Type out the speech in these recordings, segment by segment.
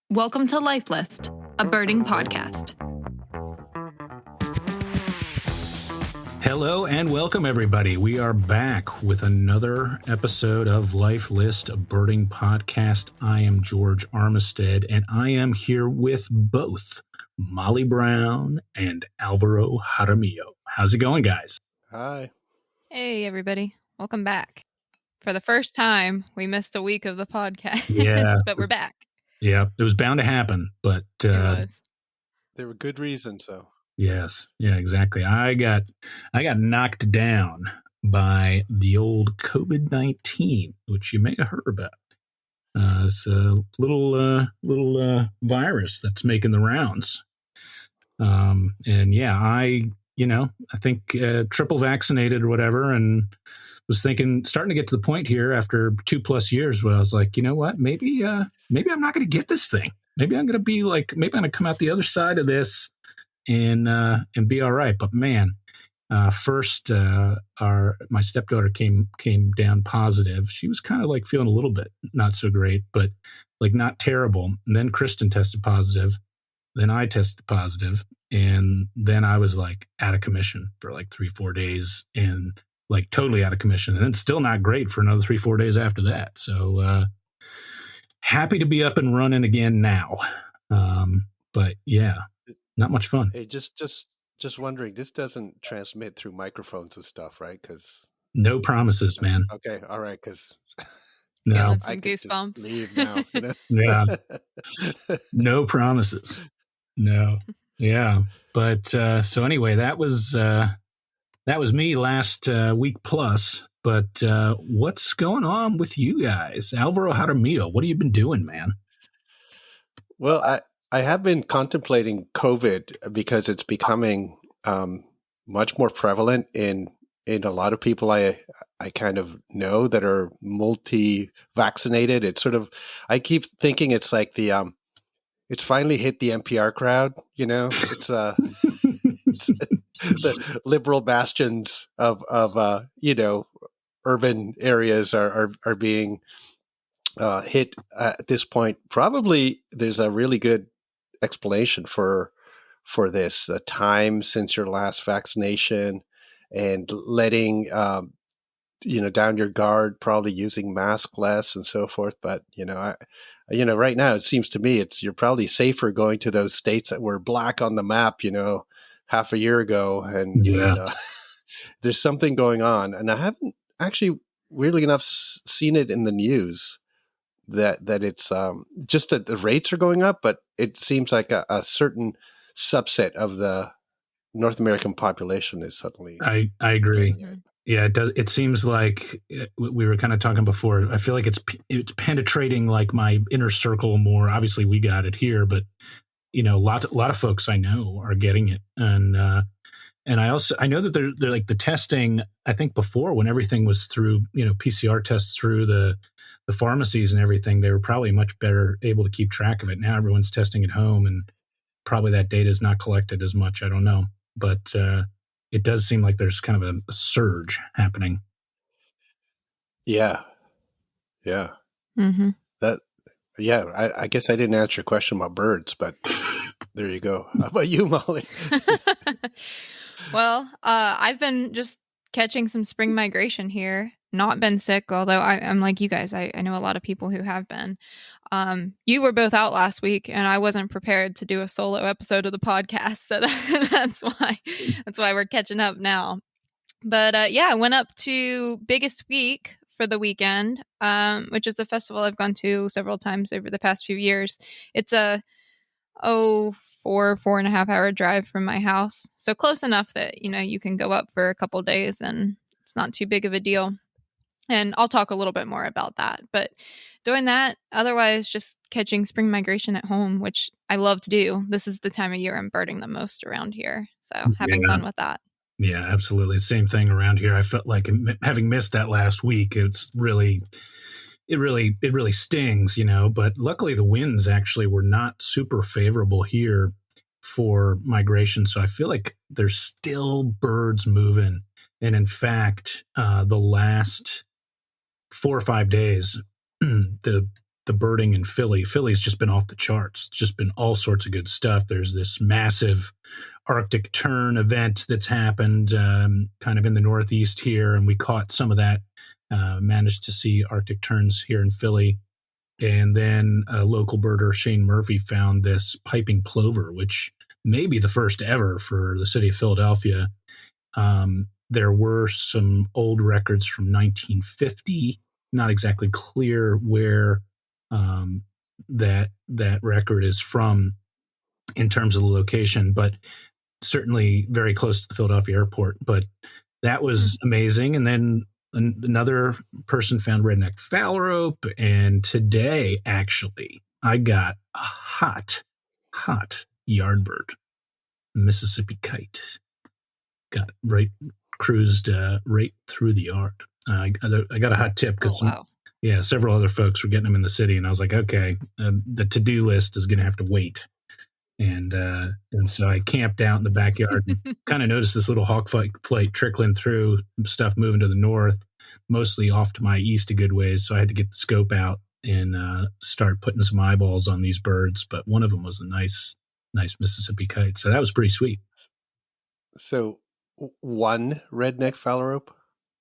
Welcome to Life List, a birding podcast. Hello and welcome, everybody. We are back with another episode of Life List, a birding podcast. I am George Armistead, and I am here with both Molly Brown and Alvaro Jaramillo. How's it going, guys? Hi. Hey, everybody. Welcome back. For the first time, we missed a week of the podcast, Yeah. but we're back. Yeah, it was bound to happen, but It was. There were good reasons, though. yes, yeah, exactly. I got knocked down by the old COVID-19, which you may have heard about. It's a little virus that's making the rounds. And yeah, I think triple vaccinated or whatever, and was starting to get to the point here after 2+ years where I was like, you know what, maybe I'm not going to get this thing. Maybe I'm going to come out the other side of this and be all right. But man, first, my stepdaughter came down positive. She was kind of like feeling a little bit not so great, but like not terrible. And then Kristen tested positive. Then I tested positive, and then I was like out of commission for like 3-4 days, and like totally out of commission, and then still not great for another 3-4 days after that. So happy to be up and running again now. But yeah, not much fun. Hey, just wondering, this doesn't transmit through microphones and stuff, right? Because no promises, man. Okay, all right, because No, Feeling some I could goosebumps. just leave now. yeah, no promises. No, yeah. But so anyway, that was me last week plus. But what's going on with you guys? Alvaro Jaramillo, what have you been doing, man? Well, I have been contemplating COVID because it's becoming much more prevalent in a lot of people I kind of know that are multi-vaccinated. It's sort of, I keep thinking it's like it's finally hit the NPR crowd, it's the liberal bastions of urban areas are being hit at this point. Probably there's a really good explanation for this: the time since your last vaccination and letting down your guard, probably using mask less and so forth. But right now it seems to me you're probably safer going to those states that were black on the map, half a year ago, and there's something going on, and I haven't actually, weirdly enough, seen it in the news that it's just that the rates are going up, but it seems like a certain subset of the North American population is suddenly. I agree. Yeah, it does. It seems like we were kind of talking before. I feel like it's penetrating like my inner circle more. Obviously, we got it here, but a lot of folks I know are getting it, and I know that they're like the testing. I think before, when everything was through PCR tests through the pharmacies and everything, they were probably much better able to keep track of it. Now everyone's testing at home, and probably that data is not collected as much. I don't know, but it does seem like there's kind of a surge happening. Yeah. Mm-hmm. I guess I didn't answer your question about birds, but there you go. How about you, Molly? Well, I've been just catching some spring migration here. Not been sick, although I'm like you guys. I know a lot of people who have been. You were both out last week, and I wasn't prepared to do a solo episode of the podcast, so that's why we're catching up now. But I went up to Biggest Week for the weekend, which is a festival I've gone to several times over the past few years. It's a 4.5 hour drive from my house, so close enough that you can go up for a couple days and it's not too big of a deal. And I'll talk a little bit more about that. But doing that, otherwise just catching spring migration at home, which I love to do. This is the time of year I'm birding the most around here, so having fun with that. Yeah, absolutely. Same thing around here. I felt like having missed that last week, it really stings, but luckily the winds actually were not super favorable here for migration. So I feel like there's still birds moving. And in fact, the last 4 or 5 days, the the birding in Philly. Philly's just been off the charts. It's just been all sorts of good stuff. There's this massive Arctic tern event that's happened kind of in the Northeast here, and we caught some of that, managed to see Arctic terns here in Philly. And then a local birder, Shane Murphy, found this piping plover, which may be the first ever for the city of Philadelphia. There were some old records from 1950. Not exactly clear where that record is from in terms of the location, but certainly very close to the Philadelphia airport. But that was amazing. And then another person found redneck phalarope. And today, actually, I got a hot yardbird, Mississippi kite. Cruised right through the yard. I got a hot tip because several other folks were getting them in the city, and I was like, okay, the to-do list is going to have to wait. And so I camped out in the backyard and kind of noticed this little hawk flight trickling through, stuff moving to the north, mostly off to my east a good ways. So I had to get the scope out and start putting some eyeballs on these birds. But one of them was a nice Mississippi kite. So that was pretty sweet. So one redneck phalarope?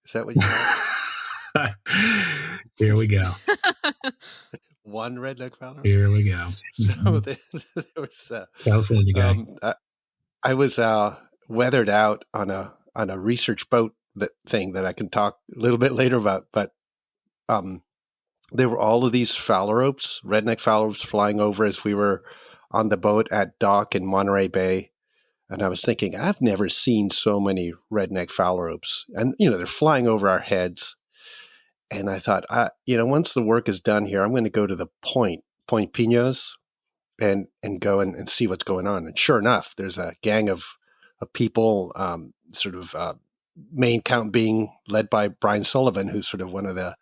Is that what you got? Here we go. One redneck phalarope? Here we go. So there was California guy. I was weathered out on a research boat thing that I can talk a little bit later about. But there were all of these phalaropes, redneck phalaropes, flying over as we were on the boat at dock in Monterey Bay. And I was thinking, I've never seen so many redneck phalaropes. And, they're flying over our heads. And I thought, once the work is done here, I'm going to go to the Point Pinos, and go and see what's going on. And sure enough, there's a gang of people, main count being led by Brian Sullivan, who's sort of one of the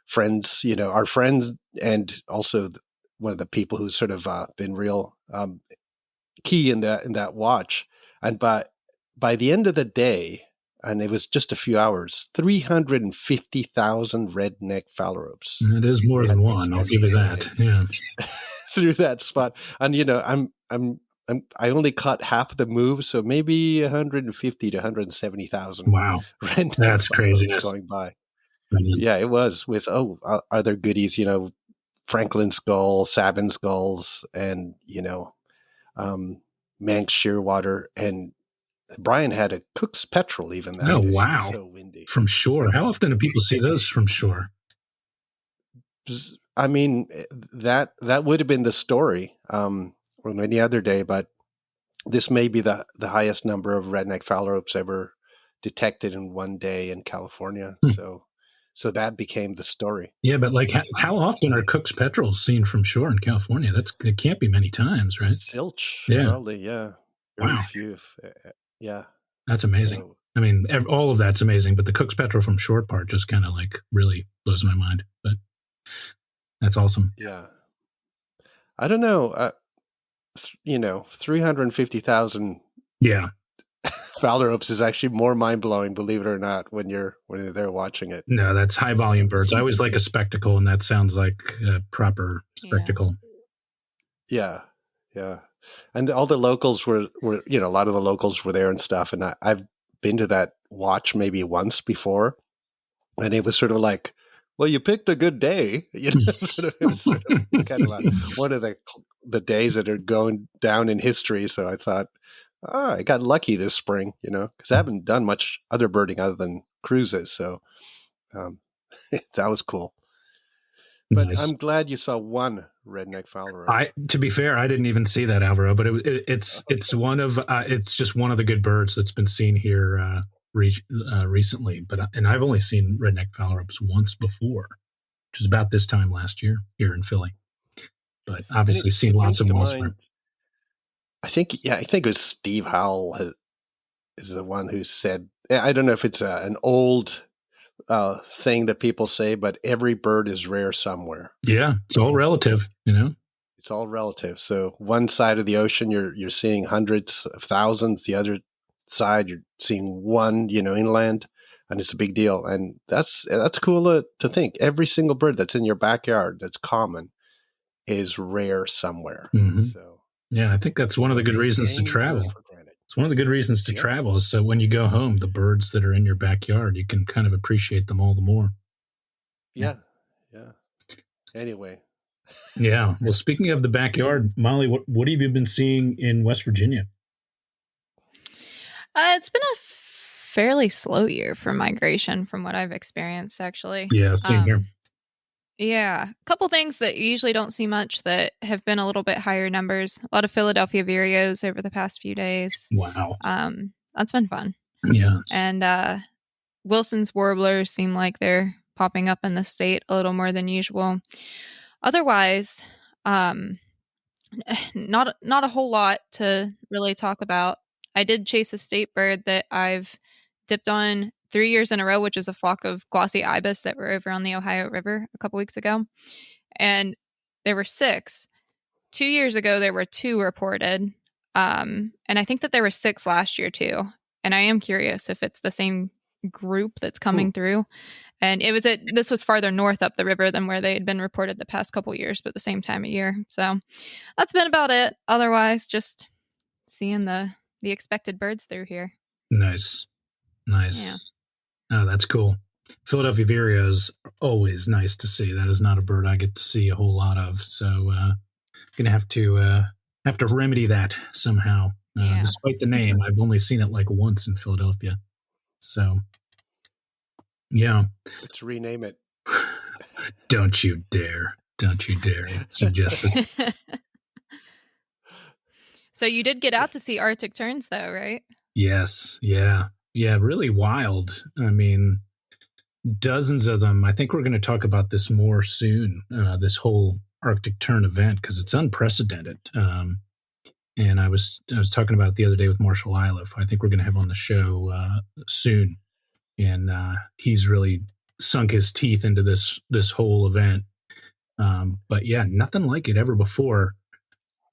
friends, our friends, and also one of the people who's sort of been real key in that watch. And by the end of the day, and it was just a few hours, 350,000 redneck phalaropes. It is more than one. I'll give you that. Yeah, through that spot. And I only caught half of the move, so maybe 150 to 170,000. Wow, redneck that's craziness going by. Yeah, it was with are there goodies? Franklin skull, Sabin skulls, and Manx shearwater, and Brian had a Cook's petrel even that. Oh, wow. So windy. From shore. How often do people see those from shore? I mean, that would have been the story on any other day, but this may be the highest number of redneck phalaropes ever detected in one day in California. So that became the story. Yeah, but how often are Cook's petrels seen from shore in California? It can't be many times, right? Zilch, yeah. Probably, yeah. Very few. Yeah. That's amazing. So, I mean, all of that's amazing, but the Cook's petrel from shore part just kind of really blows my mind. But that's awesome. Yeah. I don't know. 350,000. Yeah. phalaropes is actually more mind-blowing, believe it or not, when you're there watching it. No, that's high volume birds. I always like a spectacle, and that sounds like a proper spectacle. Yeah. And all the locals were a lot of the locals were there and stuff. And I've been to that watch maybe once before, and it was sort of like, well, you picked a good day. Sort of kind of one of the days that are going down in history. So I thought, I got lucky this spring, because I haven't done much other birding other than cruises. So that was cool. But nice. I'm glad you saw one redneck phalarope. To be fair, I didn't even see that, Alvaro, but it's one of it's just one of the good birds that's been seen here recently. And I've only seen redneck phalaropes once before, which is about this time last year here in Philly. But obviously seen lots of them elsewhere. I think it was Steve Howell is the one who said, I don't know if it's an old thing that people say, but every bird is rare somewhere. Yeah, it's all relative, It's all relative. So one side of the ocean, you're seeing hundreds of thousands. The other side, you're seeing one, inland, and it's a big deal. And that's cool to think. Every single bird that's in your backyard, that's common, is rare somewhere. Mm-hmm. So yeah, I think that's one of the good reasons to travel. It's one of the good reasons to travel is so when you go home, the birds that are in your backyard, you can kind of appreciate them all the more. Yeah. Anyway. Yeah. Well, speaking of the backyard, Molly, what have you been seeing in West Virginia? It's been a fairly slow year for migration from what I've experienced, actually. Yeah, same here. Yeah. A couple things that you usually don't see much that have been a little bit higher numbers. A lot of Philadelphia vireos over the past few days. Wow. That's been fun. Yeah. And Wilson's warblers seem like they're popping up in the state a little more than usual. Otherwise, not a whole lot to really talk about. I did chase a state bird that I've dipped on 3 years in a row, which is a flock of glossy ibis that were over on the Ohio River a couple weeks ago. And there were 6. 2 years ago, there were 2 reported. And I think that there were 6 last year too. And I am curious if it's the same group that's coming through. And this was farther north up the river than where they had been reported the past couple years, but the same time of year. So that's been about it. Otherwise, just seeing the expected birds through here. Nice. Yeah. Oh, that's cool. Philadelphia vireos are always nice to see. That is not a bird I get to see a whole lot of. So gonna have to remedy that somehow. Despite the name, I've only seen it like once in Philadelphia. So yeah. Let's rename it. Don't you dare suggest it. So you did get out to see Arctic terns though, right? Yes. Yeah. Really wild. I mean, dozens of them. I think we're going to talk about this more soon, this whole Arctic tern event, because it's unprecedented. And I was talking about it the other day with Marshall Iliff. I think we're going to have on the show soon. And he's really sunk his teeth into this whole event. But yeah, nothing like it ever before.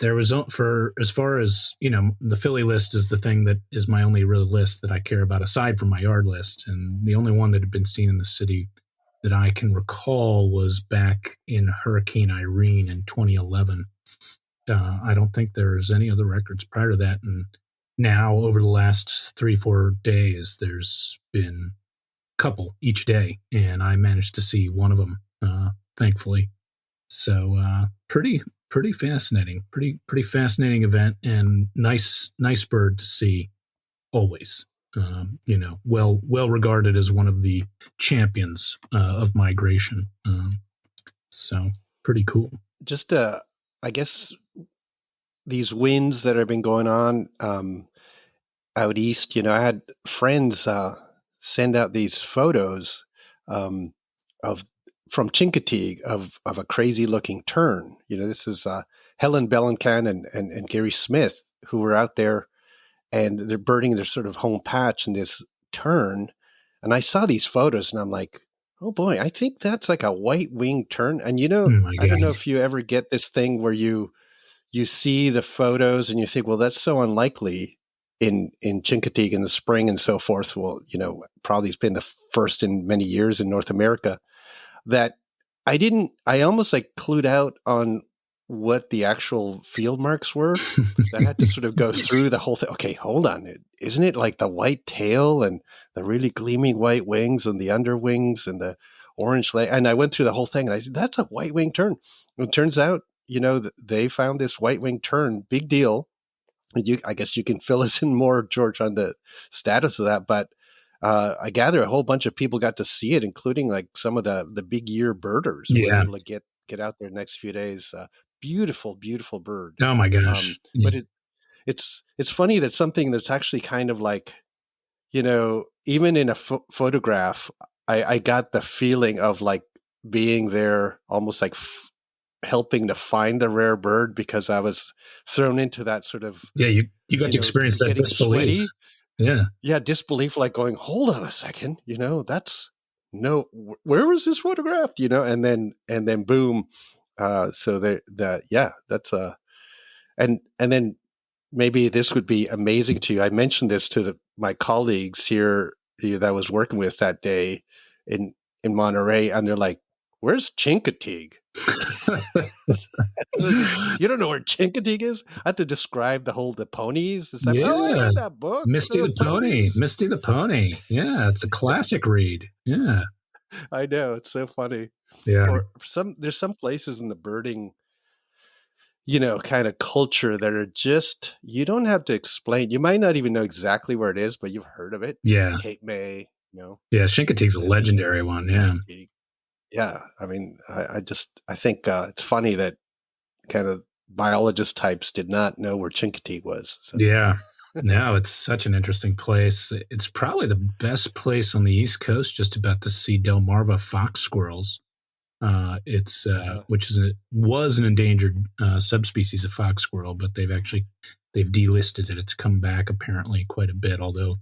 There was, for as far as, the Philly list is the thing that is my only real list that I care about aside from my yard list. And the only one that had been seen in the city that I can recall was back in Hurricane Irene in 2011. I don't think there's any other records prior to that. And now over the last 3-4 days, there's been a couple each day. And I managed to see one of them, thankfully. So pretty fascinating, pretty fascinating event, and nice bird to see always. Well regarded as one of the champions of migration. So pretty cool. Just I guess these winds that have been going on out east. I had friends send out these photos from Chincoteague of a crazy looking tern. This is Helen Bellencan and Gary Smith who were out there, and they're birding their sort of home patch in this tern. And I saw these photos and I'm like, oh boy, I think that's like a white-winged tern. And I don't know if you ever get this thing where you see the photos and you think, well, that's so unlikely in Chincoteague in the spring and so forth. Well, probably it's been the first in many years in North America. That I almost like clued out on what the actual field marks were. I had to sort of go through the whole thing. Okay, hold on. Isn't it like the white tail and the really gleaming white wings and the underwings and the orange leg? And I went through the whole thing and I said, that's a white-winged tern. And it turns out, they found this white-winged tern. Big deal. I guess you can fill us in more, George, on the status of that. But I gather a whole bunch of people got to see it, including like some of the big year birders. Yeah, were able to get out there next few days. Beautiful, beautiful bird. Oh my gosh! But it's funny that something that's actually kind of like, even in a photograph, I got the feeling of like being there, almost like helping to find the rare bird, because I was thrown into that sort of you got to experience that disbelief. Sweaty. Yeah, disbelief, like going, hold on a second, that's where was this photographed, and then boom. So that's and then maybe this would be amazing to you. I mentioned this to my colleagues here that I was working with that day in Monterey, and they're like, where's Chincoteague? You don't know where Chincoteague is? I have to describe the ponies. It's like, oh, I read that book. Misty the Pony. Misty the Pony. Yeah, it's a classic read. Yeah. I know, it's so funny. Yeah. Or there's some places in the birding, kind of culture that are just, you don't have to explain. You might not even know exactly where it is, but you've heard of it. Yeah. Cape May, Yeah, Chincoteague's a legendary one. Yeah. Yeah. I mean, I think it's funny that kind of biologist types did not know where Chincoteague was. So. Yeah. No, it's such an interesting place. It's probably the best place on the East Coast just about to see Delmarva fox squirrels. It's which was an endangered subspecies of fox squirrel, but they've delisted it. It's come back apparently quite a bit, although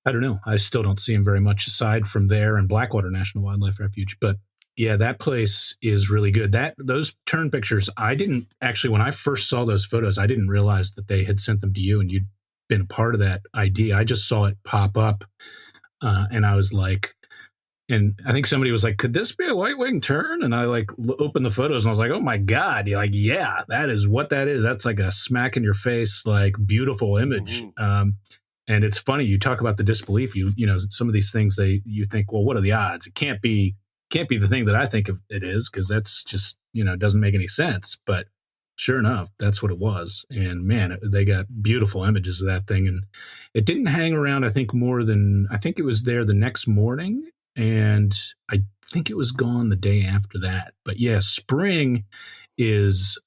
I don't know. I still don't see them very much aside from there and Blackwater National Wildlife Refuge. But yeah, that place is really good. Those tern pictures, I didn't actually, when I first saw those photos, I didn't realize that they had sent them to you and you'd been a part of that idea. I just saw it pop up and I was like, and I think somebody was like, could this be a white-winged tern? And I opened the photos and I was like, oh my God. You're like, yeah, that is what that is. That's like a smack in your face, like beautiful image. Mm-hmm. And it's funny, you talk about the disbelief, you know, some of these things you think, well, what are the odds? It can't be the thing that I think of it is, because that's just, doesn't make any sense. But sure enough, that's what it was. And man, they got beautiful images of that thing. And it didn't hang around, I think it was there the next morning. And I think it was gone the day after that. But yeah, spring it's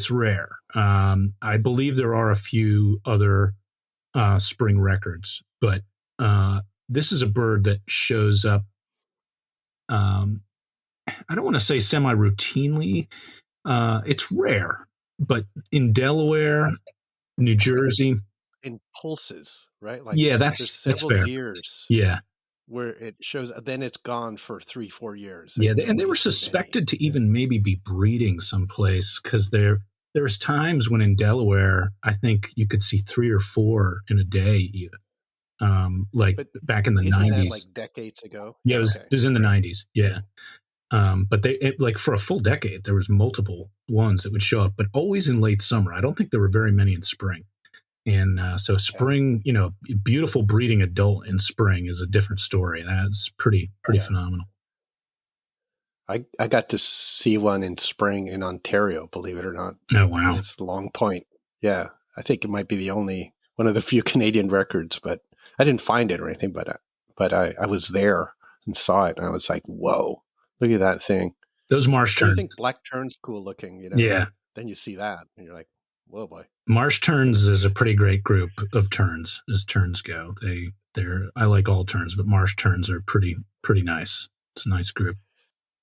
rare. I believe there are a few other spring records, but this is a bird that shows up. I don't want to say semi-routinely. It's rare, but in Delaware, New Jersey, in pulses, right? Like, yeah, that's fair. Years. Yeah. Where it shows, then it's gone for 3-4 years. Yeah, and they were suspected to even maybe be breeding someplace, because there's times when in Delaware, I think you could see 3 or 4 in a day even. But back in the 90s. That like decades ago? Yeah, it was in the 90s, yeah. But for a full decade, there was multiple ones that would show up, but always in late summer. I don't think there were very many in spring. And so spring, beautiful breeding adult in spring is a different story. That's pretty phenomenal. I got to see one in spring in Ontario, believe it or not. Oh, wow. It's Long Point. Yeah. I think it might be one of the few Canadian records, but I didn't find it or anything, but I was there and saw it and I was like, whoa, look at that thing. Those marsh terns. I think black tern's cool looking, Yeah. Then you see that and you're like, whoa, boy. Marsh terns is a pretty great group of terns as terns go. I like all terns, but marsh terns are pretty nice. It's a nice group.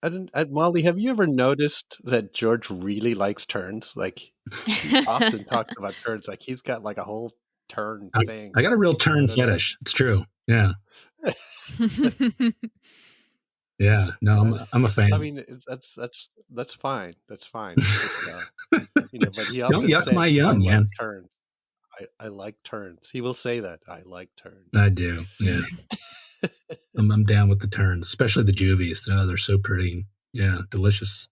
And Molly, have you ever noticed that George really likes terns? Like, he often talks about terns. Like, he's got like a whole tern thing. I got a real tern fetish. It's true. Yeah. Yeah. No, I'm a fan. I mean, that's fine. That's fine. But he often don't yuck says, my yum, man. Terns. I like terns. He will say that. I like terns. I do. Yeah. I'm down with the terns, especially the juvies. They're so pretty. Yeah, delicious.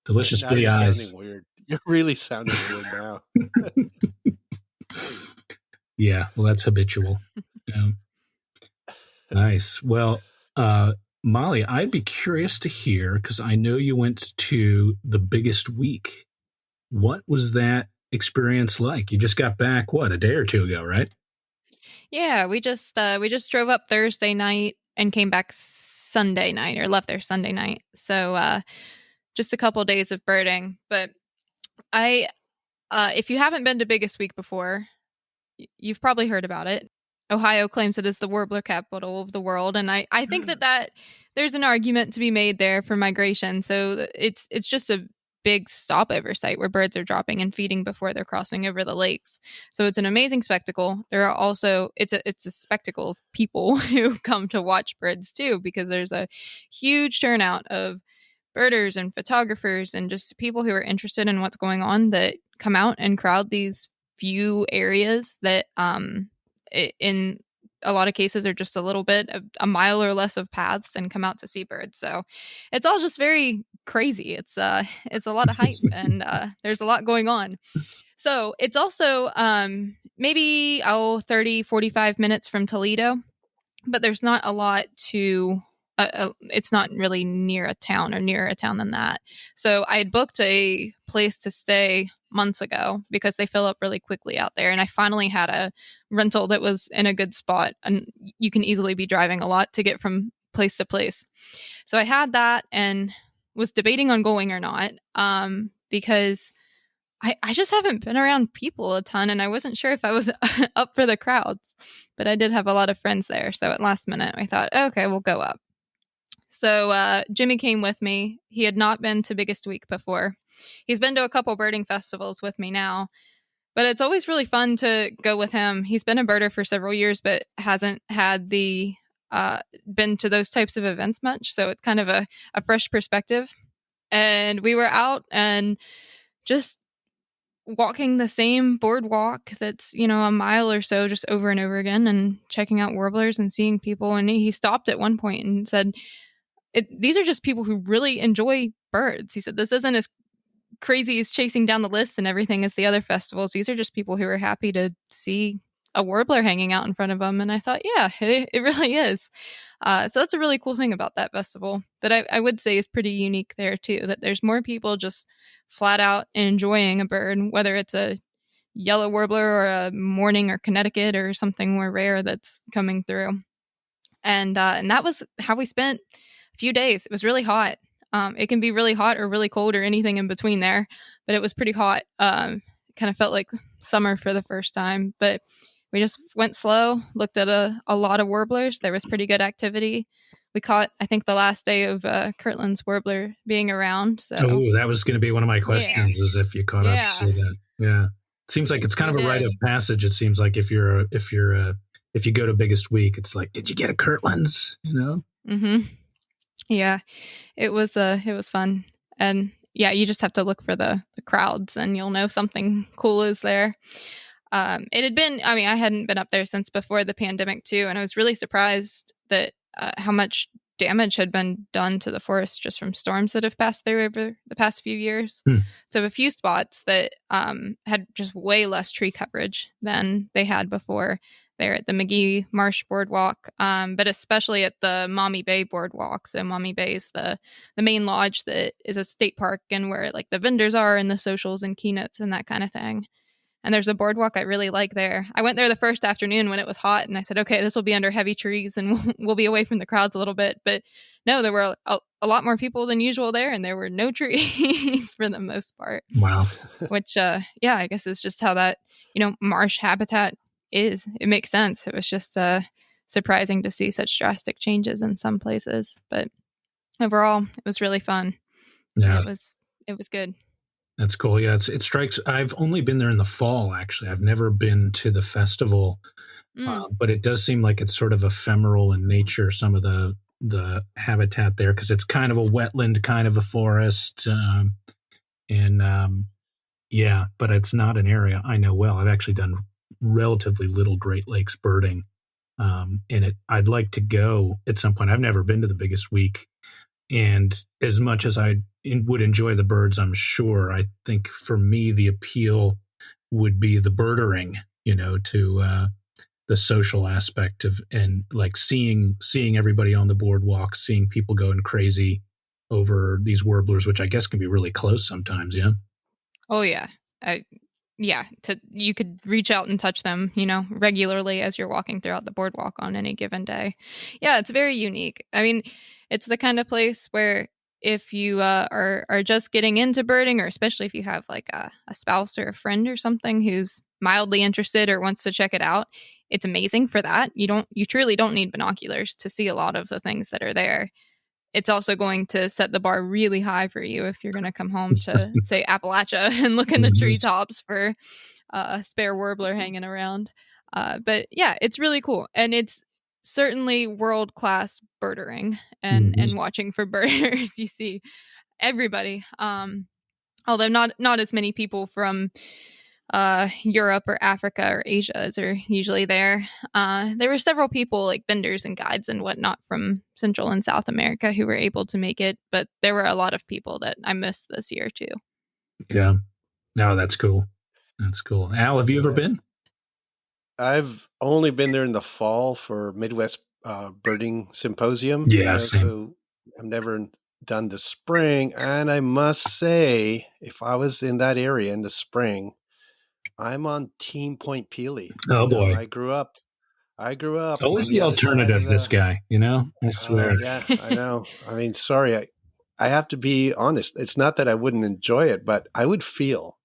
Delicious for the eyes. Sounding weird. You're really sounding weird now. Yeah, well, that's habitual. Yeah. Nice. Well, Molly, I'd be curious to hear, because I know you went to the biggest week. What was that experience like? You just got back, a day or two ago, right? Yeah, we just drove up Thursday night and came back Sunday night, or left there Sunday night. So just a couple of days of birding. But if you haven't been to Biggest Week before, you've probably heard about it. Ohio claims it is the warbler capital of the world, and I think that there's an argument to be made there for migration. So it's just a big stopover site where birds are dropping and feeding before they're crossing over the lakes. So it's an amazing spectacle. There are also it's a spectacle of people who come to watch birds too, because there's a huge turnout of birders and photographers and just people who are interested in what's going on that come out and crowd these few areas that in a lot of cases are just a little bit of a mile or less of paths and come out to see birds. So it's all just very crazy. It's a lot of hype and there's a lot going on. So it's also maybe 30-45 minutes from Toledo, but there's not a lot to it's not really near a town or nearer a town than that. So I had booked a place to stay months ago because they fill up really quickly out there. And I finally had a rental that was in a good spot, and you can easily be driving a lot to get from place to place. So I had that and was debating on going or not because I just haven't been around people a ton, and I wasn't sure if I was up for the crowds, but I did have a lot of friends there. So at last minute, I thought, okay, we'll go up. So Jimmy came with me. He had not been to Biggest Week before. He's been to a couple birding festivals with me now, but it's always really fun to go with him. He's been a birder for several years, but hasn't had the been to those types of events much. So it's kind of a fresh perspective. And we were out and just walking the same boardwalk that's, a mile or so just over and over again and checking out warblers and seeing people. And he stopped at one point and said, these are just people who really enjoy birds. He said, this isn't as crazy as chasing down the lists and everything as the other festivals. These are just people who are happy to see a warbler hanging out in front of them. And I thought, yeah, it really is. So that's a really cool thing about that festival that I would say is pretty unique there too, that there's more people just flat out enjoying a bird, whether it's a yellow warbler or a morning or Connecticut or something more rare that's coming through. And that was how we spent a few days. It was really hot. It can be really hot or really cold or anything in between there, but it was pretty hot. It kind of felt like summer for the first time, but we just went slow, looked at a lot of warblers. There was pretty good activity. We caught, I think, the last day of Kirtland's warbler being around. So that was going to be one of my questions, is if you caught up to that. Yeah. It seems like it's kind of a rite of passage. It seems like if you go to Biggest Week, it's like, did you get a Kirtland's? Mm-hmm. Yeah, it was fun. And yeah, you just have to look for the crowds and you'll know something cool is there. It had been, I hadn't been up there since before the pandemic too. And I was really surprised that how much damage had been done to the forest just from storms that have passed through over the past few years. So a few spots that had just way less tree coverage than they had before. There at the McGee Marsh Boardwalk, but especially at the Maumee Bay Boardwalk. So Maumee Bay is the main lodge that is a state park and where like the vendors are and the socials and keynotes and that kind of thing. And there's a boardwalk I really like there. I went there the first afternoon when it was hot and I said, okay, this will be under heavy trees and we'll be away from the crowds a little bit. But no, there were a lot more people than usual there and there were no trees for the most part. Wow. Which, I guess is just how that, marsh habitat is. It makes sense. It was just surprising to see such drastic changes in some places. But overall, it was really fun. Yeah. It was good. That's cool. Yeah, it strikes. I've only been there in the fall, actually. I've never been to the festival, but it does seem like it's sort of ephemeral in nature, some of the habitat there, because it's kind of a wetland, kind of a forest. But it's not an area I know well. I've actually done relatively little Great Lakes birding. I'd like to go at some point. I've never been to the Biggest Week. And as much as I would enjoy the birds, I'm sure, I think for me, the appeal would be the birdering, to the social aspect of, and like seeing everybody on the boardwalk, seeing people going crazy over these warblers, which I guess can be really close sometimes. Yeah. Oh yeah. You could reach out and touch them, regularly as you're walking throughout the boardwalk on any given day. Yeah, it's very unique. It's the kind of place where if you are just getting into birding, or especially if you have like a spouse or a friend or something who's mildly interested or wants to check it out, it's amazing for that. You truly don't need binoculars to see a lot of the things that are there. It's also going to set the bar really high for you if you're going to come home to, say, Appalachia and look in the treetops for a spare warbler hanging around. But yeah, it's really cool. And it's certainly world-class birdering and watching for birders. You see everybody. Although not as many people from Europe or Africa or Asia are usually there. There were several people like vendors and guides and whatnot from Central and South America who were able to make it, but there were a lot of people that I missed this year too. Yeah. No, that's cool. That's cool. Al, have you ever been? I've only been there in the fall for Midwest birding symposium. Yeah, same. So I've never done the spring. And I must say, if I was in that area in the spring, I'm on Team Point Pelee. Oh, boy. I grew up. Always on the other side alternative, of this guy, I swear. Yeah, I know. I mean, sorry. I have to be honest. It's not that I wouldn't enjoy it, but I would feel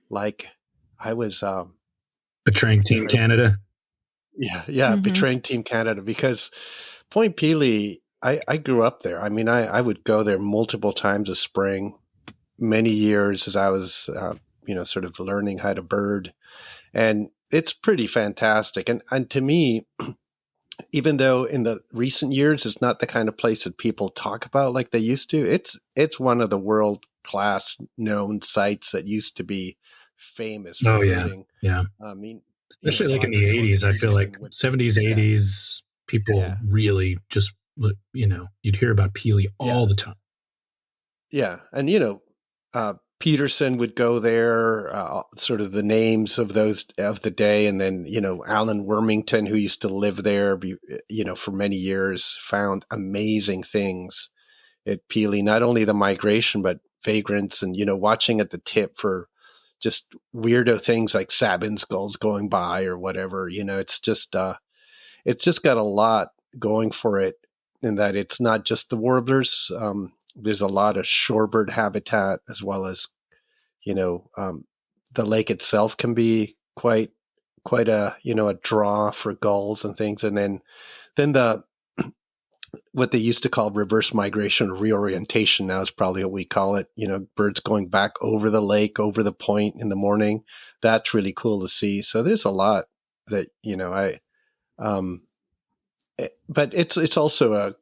like I was Betraying Team Canada. Yeah, betraying Team Canada, because Point Pelee, I grew up there. I mean, I would go there multiple times a spring, many years as I was, sort of learning how to bird, and it's pretty fantastic. And to me, even though in the recent years it's not the kind of place that people talk about like they used to, it's one of the world class known sites that used to be famous for birding. Yeah. I mean, especially like in the 80s, I feel like 70s, 80s, people really just, you'd hear about Pelee all the time. Yeah. And, Peterson would go there, sort of the names of those of the day. And then, Alan Wormington, who used to live there, for many years, found amazing things at Pelee, not only the migration, but vagrants and, watching at the tip for just weirdo things like Sabin's gulls going by or whatever. It's just got a lot going for it in that it's not just the warblers. There's a lot of shorebird habitat, as well as, the lake itself can be quite a, a draw for gulls and things. And then the, what they used to call reverse migration or reorientation now is probably what we call it. Birds going back over the lake, over the point in the morning. That's really cool to see. So there's a lot that, but it's also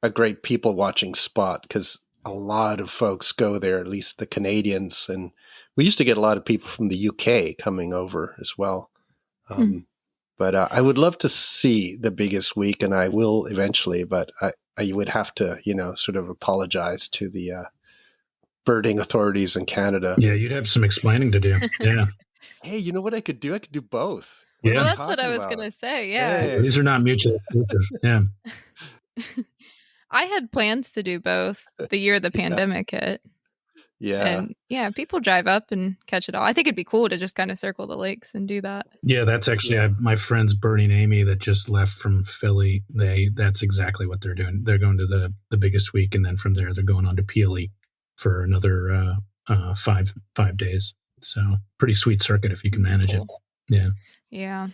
a great people watching spot, because a lot of folks go there, at least the Canadians. And we used to get a lot of people from the UK coming over as well. But I would love to see the biggest week, and I will eventually, but I would have to, sort of apologize to the birding authorities in Canada. Yeah, you'd have some explaining to do. Yeah. Hey, you know what I could do? I could do both. Yeah. Well, that's what I was going to say. Yeah. Hey. These are not mutually exclusive. Yeah. I had plans to do both the year the pandemic hit. Yeah. And people drive up and catch it all. I think it'd be cool to just kind of circle the lakes and do that. Yeah, that's actually my friends Bernie and Amy that just left from Philly. That's exactly what they're doing. They're going to the biggest week, and then from there they're going on to Pelee for another 5 days. So pretty sweet circuit if you can manage it. Yeah. Yeah.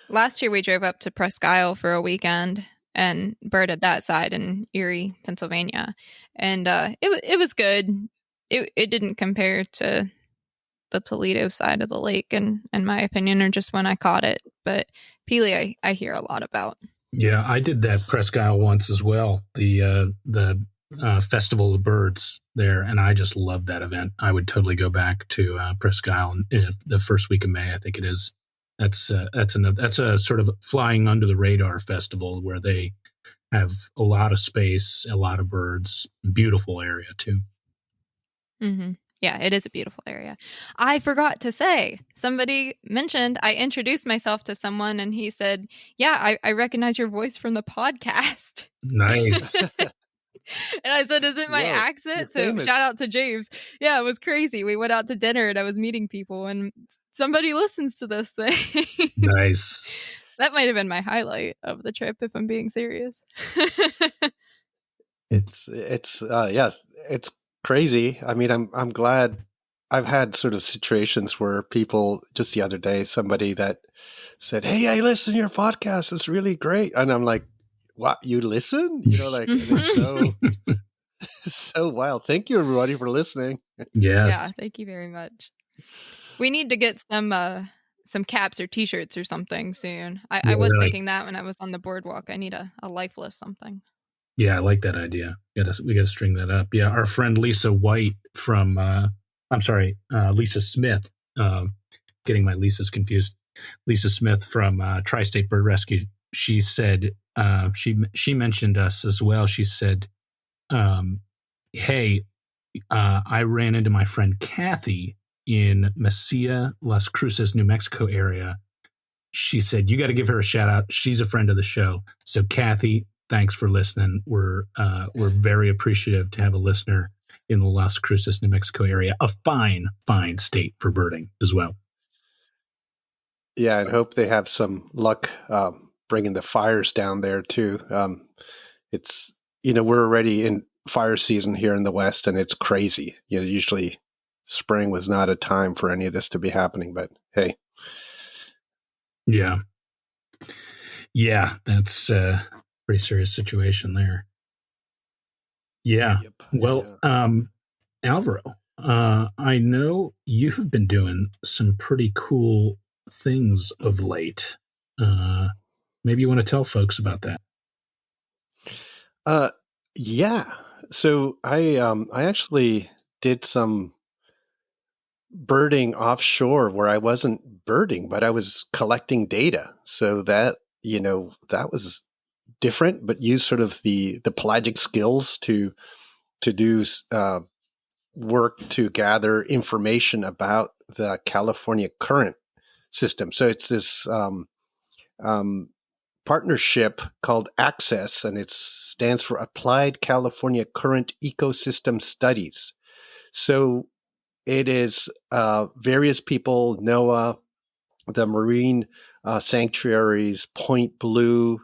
Last year we drove up to Presque Isle for a weekend and birded that side in Erie, Pennsylvania. And it was good. It didn't compare to the Toledo side of the lake, in my opinion, or just when I caught it. But Pelee, I hear a lot about. Yeah, I did that Presque Isle once as well. The Festival of Birds there, and I just loved that event. I would totally go back to Presque Isle in the first week of May, I think it is. That's a sort of flying under the radar festival where they have a lot of space, a lot of birds, beautiful area too. Mm-hmm. Yeah, it is a beautiful area. I forgot to say, somebody mentioned, I introduced myself to someone and he said, yeah, I recognize your voice from the podcast. Nice. And I said, is it my accent? So shout out to James. Yeah, it was crazy. We went out to dinner and I was meeting people and somebody listens to this thing. Nice. That might have been my highlight of the trip, if I'm being serious. It's crazy. I mean, I'm glad. I've had sort of situations where people, just the other day, somebody that said, "Hey, I listen to your podcast. It's really great." And I'm like, "What? You listen?" It's so wild. Thank you, everybody, for listening. Yes. Yeah, thank you very much. We need to get some caps or T-shirts or something soon. I was thinking that when I was on the boardwalk. I need a lifeless something. Yeah, I like that idea. We got to string that up. Yeah, our friend Lisa White from, Lisa Smith getting my Lisa's confused. Lisa Smith from Tri-State Bird Rescue. She said she mentioned us as well. She said, "Hey, I ran into my friend Kathy in Mesilla, Las Cruces, New Mexico area. She said you got to give her a shout out. She's a friend of the show. So Kathy, thanks for listening. We're very appreciative to have a listener in the Las Cruces, New Mexico area. A fine state for birding as well." Yeah, and hope they have some luck bringing the fires down there too. It's we're already in fire season here in the West, and it's crazy. Usually spring was not a time for any of this to be happening, but hey. Yeah, that's a pretty serious situation there. Yeah. Yep. Well, Alvaro, I know you have been doing some pretty cool things of late. Maybe you want to tell folks about that. Yeah. So I actually did some birding offshore where I wasn't birding, but I was collecting data. So that was different, but used sort of the pelagic skills to do work to gather information about the California current system. So it's this partnership called ACCESS, and it stands for Applied California Current Ecosystem Studies. So it is various people, NOAA, the marine sanctuaries, Point Blue,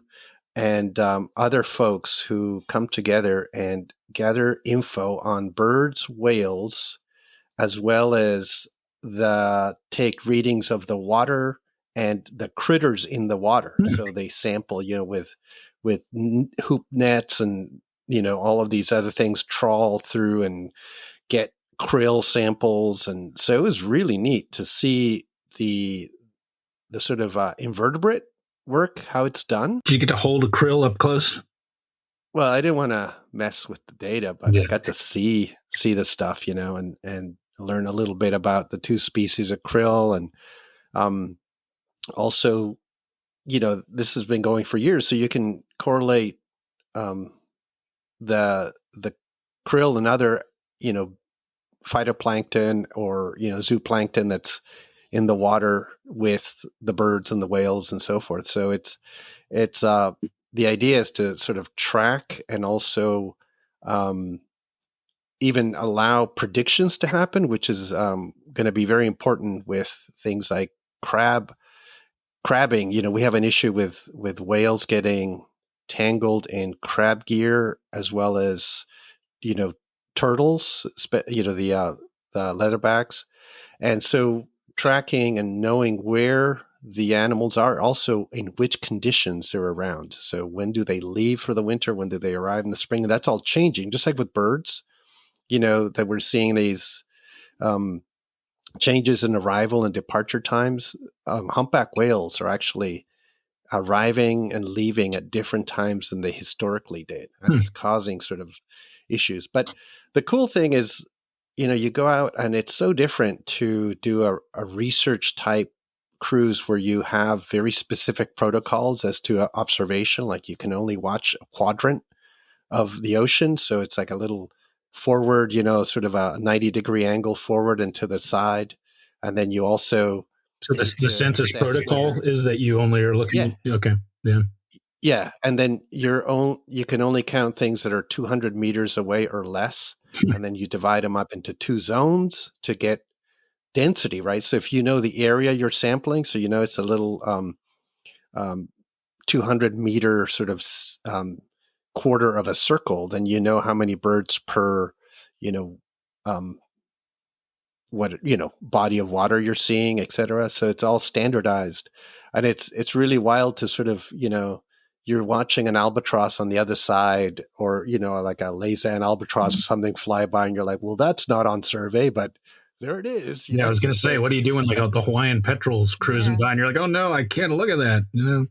and other folks who come together and gather info on birds, whales, as well as take readings of the water and the critters in the water. So they sample, with hoop nets and all of these other things, trawl through and get krill samples. And so it was really neat to see the sort of invertebrate work, how it's done. Did you get to hold a krill up close? Well, I didn't want to mess with the data, but Yeah. I got to see the stuff, and learn a little bit about the two species of krill. And also, this has been going for years, so you can correlate the krill and other, phytoplankton or, zooplankton that's in the water with the birds and the whales and so forth. So it's the idea is to sort of track and also even allow predictions to happen, which is going to be very important with things like crabbing. We have an issue with whales getting tangled in crab gear, as well as turtles, the leatherbacks. And so tracking and knowing where the animals are, also in which conditions they're around. So when do they leave for the winter? When do they arrive in the spring? And that's all changing, just like with birds, that we're seeing these changes in arrival and departure times. Humpback whales are actually arriving and leaving at different times than they historically did. And it's causing sort of issues. But the cool thing is, you go out and it's so different to do a research type cruise where you have very specific protocols as to observation. Like you can only watch a quadrant of the ocean. So it's like a little forward, sort of a 90-degree angle forward and to the side. And then you also... So the census protocol is that you only are looking... Yeah. Okay. Yeah. Yeah. And then you can only count things that are 200 meters away or less. And then you divide them up into two zones to get density, right? So if you know the area you're sampling, so it's a little 200 meter sort of quarter of a circle, then you know how many birds per body of water you're seeing, et cetera. So it's all standardized, and it's really wild to sort of you're watching an albatross on the other side, or like a Laysan albatross or something fly by, and you're like, well, that's not on survey, but there it is. I was going to say, what are you doing? Like the Hawaiian petrels cruising by, and you're like, oh no, I can't look at that.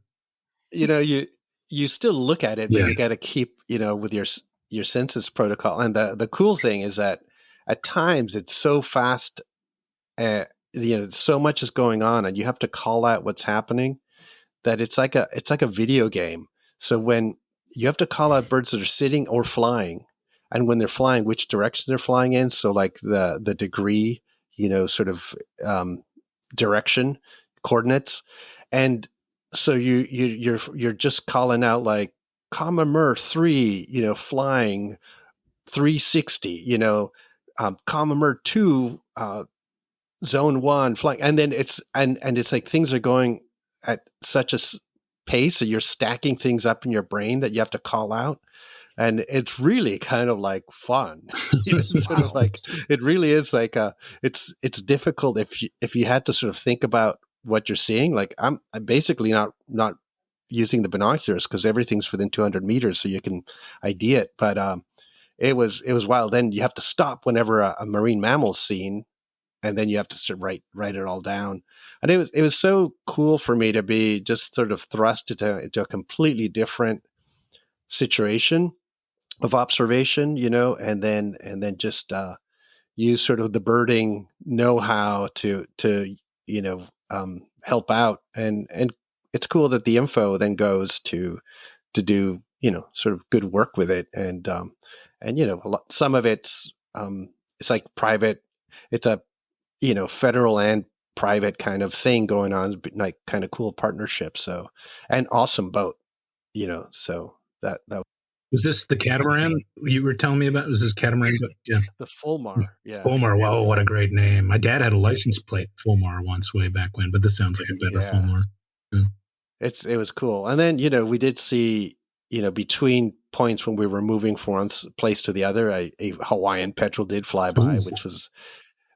You still look at it, but you got to keep with your census protocol. And the cool thing is that at times it's so fast so much is going on, and you have to call out what's happening. That it's like a video game. So when you have to call out birds that are sitting or flying, and when they're flying, which direction they're flying in. So like the degree, sort of direction coordinates, and so you're just calling out like comma mer 3, flying 360, comma mer 2, zone 1 flying, and then it's like things are going at such a pace, so you're stacking things up in your brain that you have to call out, and it's really kind of like fun. Sort of like it really is like it's difficult if you had to sort of think about what you're seeing. Like I'm basically not using the binoculars because everything's within 200 meters, so you can ID it. But it was wild. Then you have to stop whenever a marine mammal's seen, and then you have to sort of write it all down. And it was so cool for me to be just sort of thrust into a completely different situation of observation, and then just use sort of the birding know-how to help out. And it's cool that the info then goes to do sort of good work with it. And some of it's like private. It's a federal and private kind of thing going on, like kind of cool partnership. So, and awesome boat, so that was this the catamaran you were telling me about? Was this catamaran? Yeah. The Fulmar. Yeah. Fulmar. Wow. What a great name. My dad had a license plate Fulmar once way back when, but this sounds like a better Fulmar. Yeah. It was cool. And then, we did see, between points when we were moving from one place to the other, a Hawaiian petrel did fly by, which was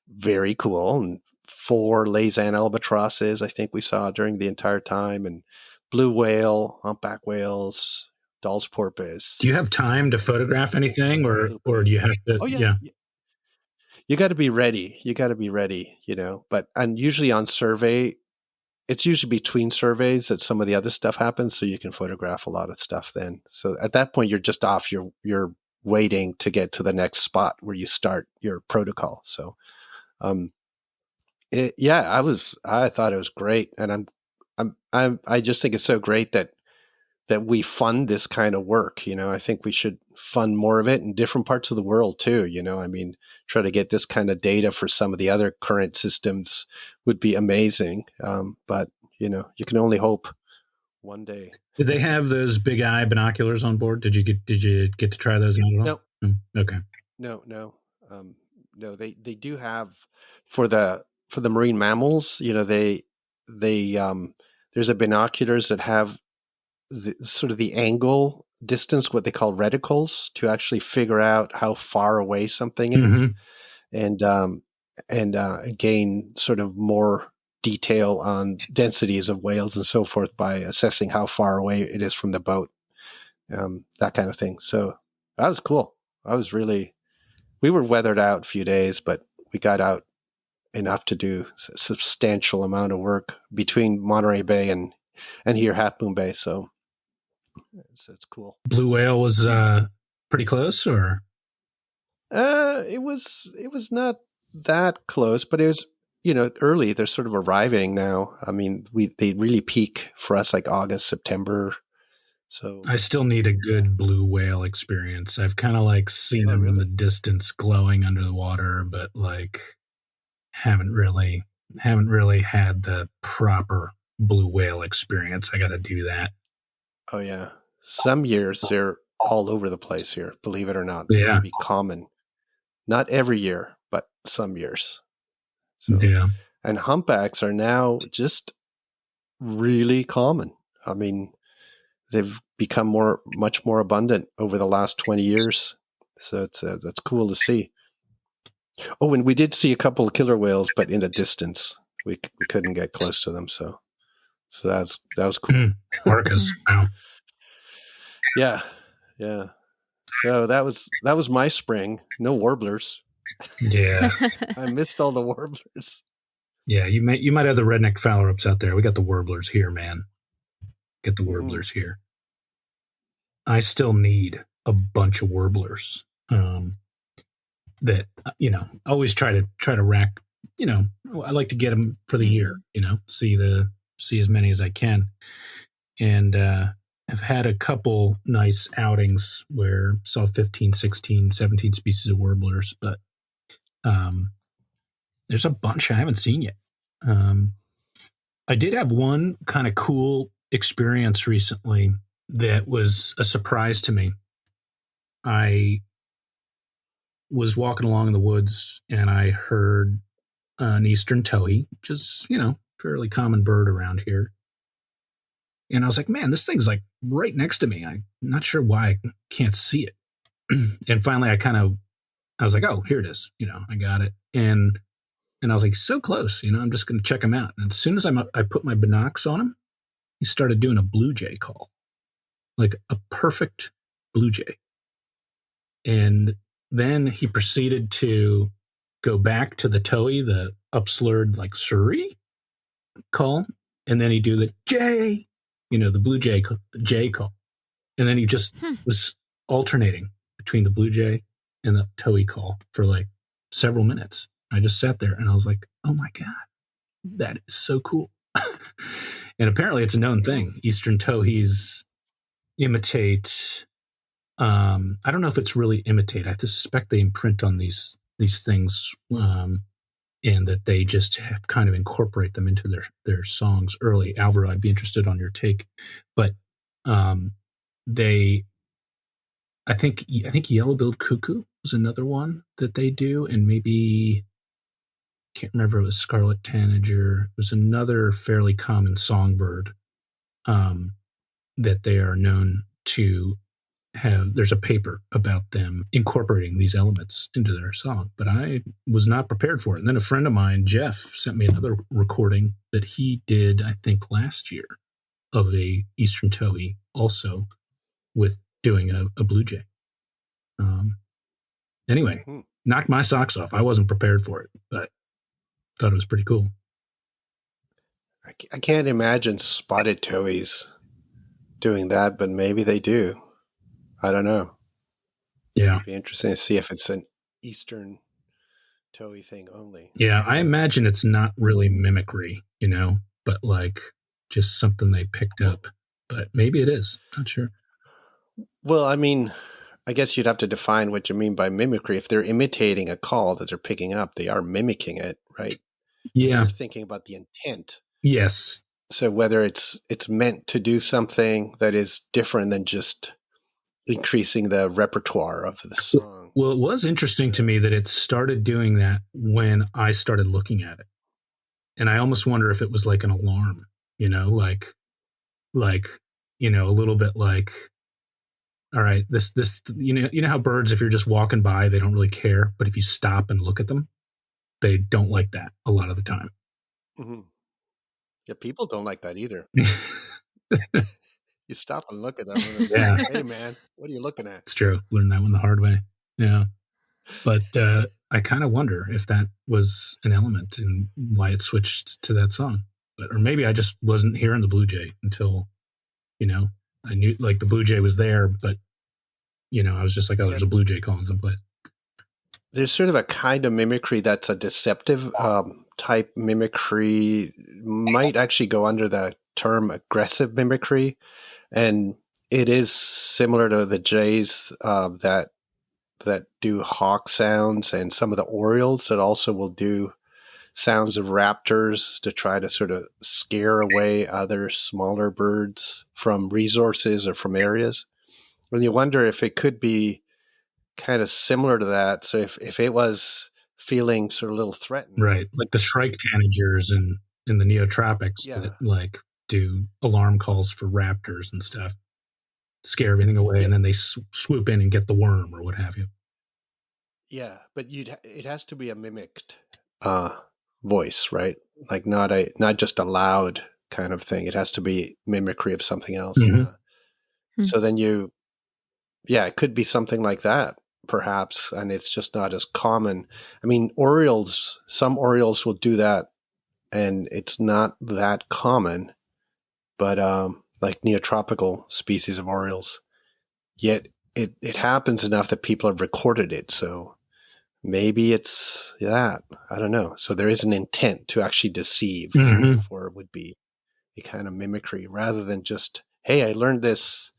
very cool. And 4 Laysan albatrosses, I think we saw during the entire time, and blue whale, humpback whales, Dall's porpoise. Do you have time to photograph anything, or do you have to? Oh yeah. You got to be ready. And usually on survey, it's usually between surveys that some of the other stuff happens, so you can photograph a lot of stuff then. So at that point, you're just off. You're waiting to get to the next spot where you start your protocol. So, I thought it was great, and I just think it's so great that we fund this kind of work. I think we should fund more of it in different parts of the world too. Try to get this kind of data for some of the other current systems would be amazing. But you can only hope one day. Did they have those big eye binoculars on board? Did you get to try those out at all? No. Okay. No. No, they do have for the marine mammals, they there's a binoculars that have sort of the angle distance, what they call reticles, to actually figure out how far away something is, and gain sort of more detail on densities of whales and so forth by assessing how far away it is from the boat, that kind of thing. So that was cool. We were weathered out a few days, but we got out enough to do a substantial amount of work between Monterey Bay and here Half Moon Bay. So it's cool. Blue whale was pretty close, or it was not that close, but it was early. They're sort of arriving now. I mean, they really peak for us like August, September. So I still need a good blue whale experience. I've kind of like seen them in the distance glowing under the water, but like haven't really had the proper blue whale experience. I got to do that. Oh yeah. Some years they're all over the place here, believe it or not. Yeah. They be common. Not every year, but some years. So, yeah. And humpbacks are now just really common. I mean, they've become much more abundant over the last 20 years. So that's cool to see. Oh, and we did see a couple of killer whales, but in a distance. We couldn't get close to them. So that was cool. Marcus. Wow. Yeah. So that was my spring. No warblers. Yeah. I missed all the warblers. Yeah, you might have the redneck phalaropes out there. We got the warblers here, man. Get the warblers here. I still need a bunch of warblers. That always try to rack I like to get them for the year, see as many as I can. And I've had a couple nice outings where saw 15, 16, 17 species of warblers, but there's a bunch I haven't seen yet. I did have one kind of cool experience recently that was a surprise to me. I was walking along in the woods and I heard an eastern towhee, which is, fairly common bird around here. And I was like, man, this thing's like right next to me. I'm not sure why I can't see it. And finally I was like, oh, here it is. I got it. And I was like, so close, I'm just going to check him out. And as soon as I put my binocs on him, he started doing a blue jay call, like a perfect blue jay. And then he proceeded to go back to the towhee, the upslurred like Surrey call. And then he'd do the jay, the blue jay call. And then he just was alternating between the blue jay and the towhee call for like several minutes. I just sat there and I was like, oh my God, that is so cool. And apparently it's a known thing. Eastern towhees imitate, I don't know if it's really imitate. I suspect they imprint on these things, and that they just have kind of incorporate them into their songs early. Alvaro, I'd be interested on your take. But I think yellow-billed cuckoo was another one that they do, and maybe, can't remember if it was scarlet tanager. It was another fairly common songbird that they are known to have. There's a paper about them incorporating these elements into their song, but I was not prepared for it. And then a friend of mine, Jeff, sent me another recording that he did, I think, last year of a eastern towhee, also with doing a blue jay. Anyway, knocked my socks off. I wasn't prepared for it, but thought it was pretty cool. I can't imagine spotted towhees doing that, but maybe they do. I don't know. Yeah. It'd be interesting to see if it's an eastern towhee thing only. Yeah, I imagine it's not really mimicry, but like just something they picked up. But maybe it is. Not sure. Well, I mean, I guess you'd have to define what you mean by mimicry. If they're imitating a call that they're picking up, they are mimicking it, right? Yeah. You're thinking about the intent. Yes. So whether it's meant to do something that is different than just increasing the repertoire of the song. Well, it was interesting to me that it started doing that when I started looking at it. And I almost wonder if it was like an alarm, like a little bit like, all right, this, how birds, if you're just walking by, they don't really care. But if you stop and look at them, they don't like that a lot of the time. Mm-hmm. Yeah, people don't like that either. You stop and look at them and yeah. Hey, man, what are you looking at? It's true. Learned that one the hard way. Yeah. But I kind of wonder if that was an element in why it switched to that song. Or maybe I just wasn't hearing the blue jay until, I knew like the blue jay was there, but, I was just like, oh, there's a blue jay calling someplace. There's sort of a kind of mimicry that's a deceptive type mimicry, might actually go under the term aggressive mimicry. And it is similar to the jays that do hawk sounds, and some of the orioles that also will do sounds of raptors to try to sort of scare away other smaller birds from resources or from areas. And you wonder if it could be kind of similar to that. So if it was feeling sort of a little threatened. Right. Like the shrike tanagers in the neotropics that like do alarm calls for raptors and stuff, scare everything away, and then they swoop in and get the worm or what have you. Yeah, but it has to be a mimicked voice, right? Like not just a loud kind of thing. It has to be mimicry of something else. Mm-hmm. So then it could be something like that, perhaps, and it's just not as common. I mean, some orioles will do that, and it's not that common, but like neotropical species of orioles. Yet it happens enough that people have recorded it. So maybe it's that. I don't know. So there is an intent to actually deceive, Mhm. therefore it would be a kind of mimicry rather than just, hey, I learned this,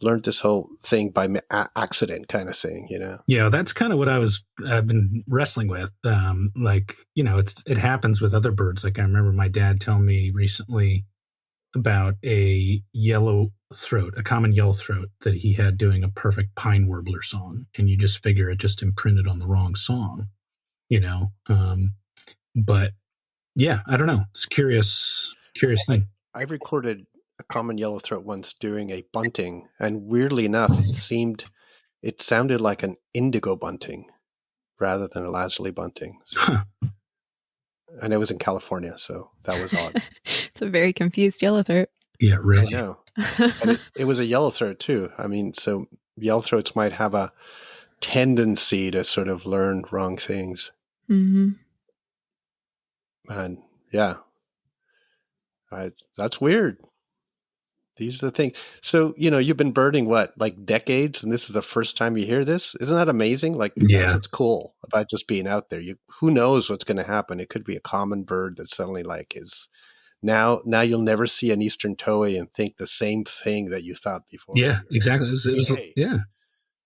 learned this whole thing by accident kind of thing, Yeah, that's kind of what I've been wrestling with. It happens with other birds. Like I remember my dad telling me recently about a common yellow throat that he had doing a perfect pine warbler song, and you just figure it just imprinted on the wrong song, but yeah, I don't know. It's curious thing. I recorded a common yellowthroat once doing a bunting, and weirdly enough, it sounded like an indigo bunting rather than a lazuli bunting. So, and it was in California, so that was odd. It's a very confused yellowthroat. Yeah, really. I know. And it was a yellowthroat too. I mean, so yellowthroats might have a tendency to sort of learn wrong things. Mm-hmm. And yeah, that's weird. These are the things. So, you've been birding like decades, and this is the first time you hear this? Isn't that amazing? Like, that's what's cool about just being out there. Who knows what's going to happen? It could be a common bird that suddenly is now you'll never see an eastern towhee and think the same thing that you thought before. Yeah, exactly. It was yeah.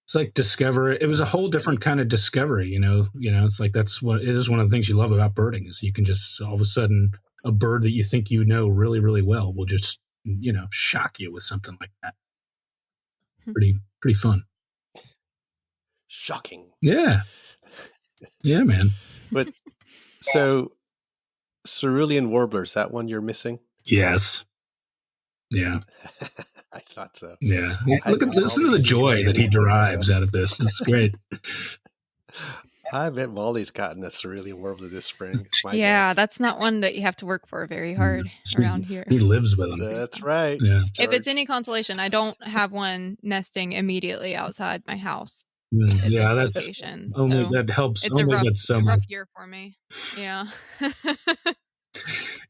It's like discover. It was a whole different kind of discovery, It's like it is one of the things you love about birding is you can just all of a sudden a bird that you think you know really, really well will just shock you with something like that. Pretty fun. Shocking. Yeah. Yeah, man. But so cerulean warblers, that one you're missing? Yes. Yeah. I thought so. Yeah. Listen to the joy that he derives out of this. It's great. I bet Molly's gotten a cerulean warbler this spring. Yeah, that's not one that you have to work for very hard around here. He lives with them. That's right. Yeah. If it's any consolation, I don't have one nesting immediately outside my house. Yeah, that's location, only that helps. It's only a rough rough year for me. Yeah.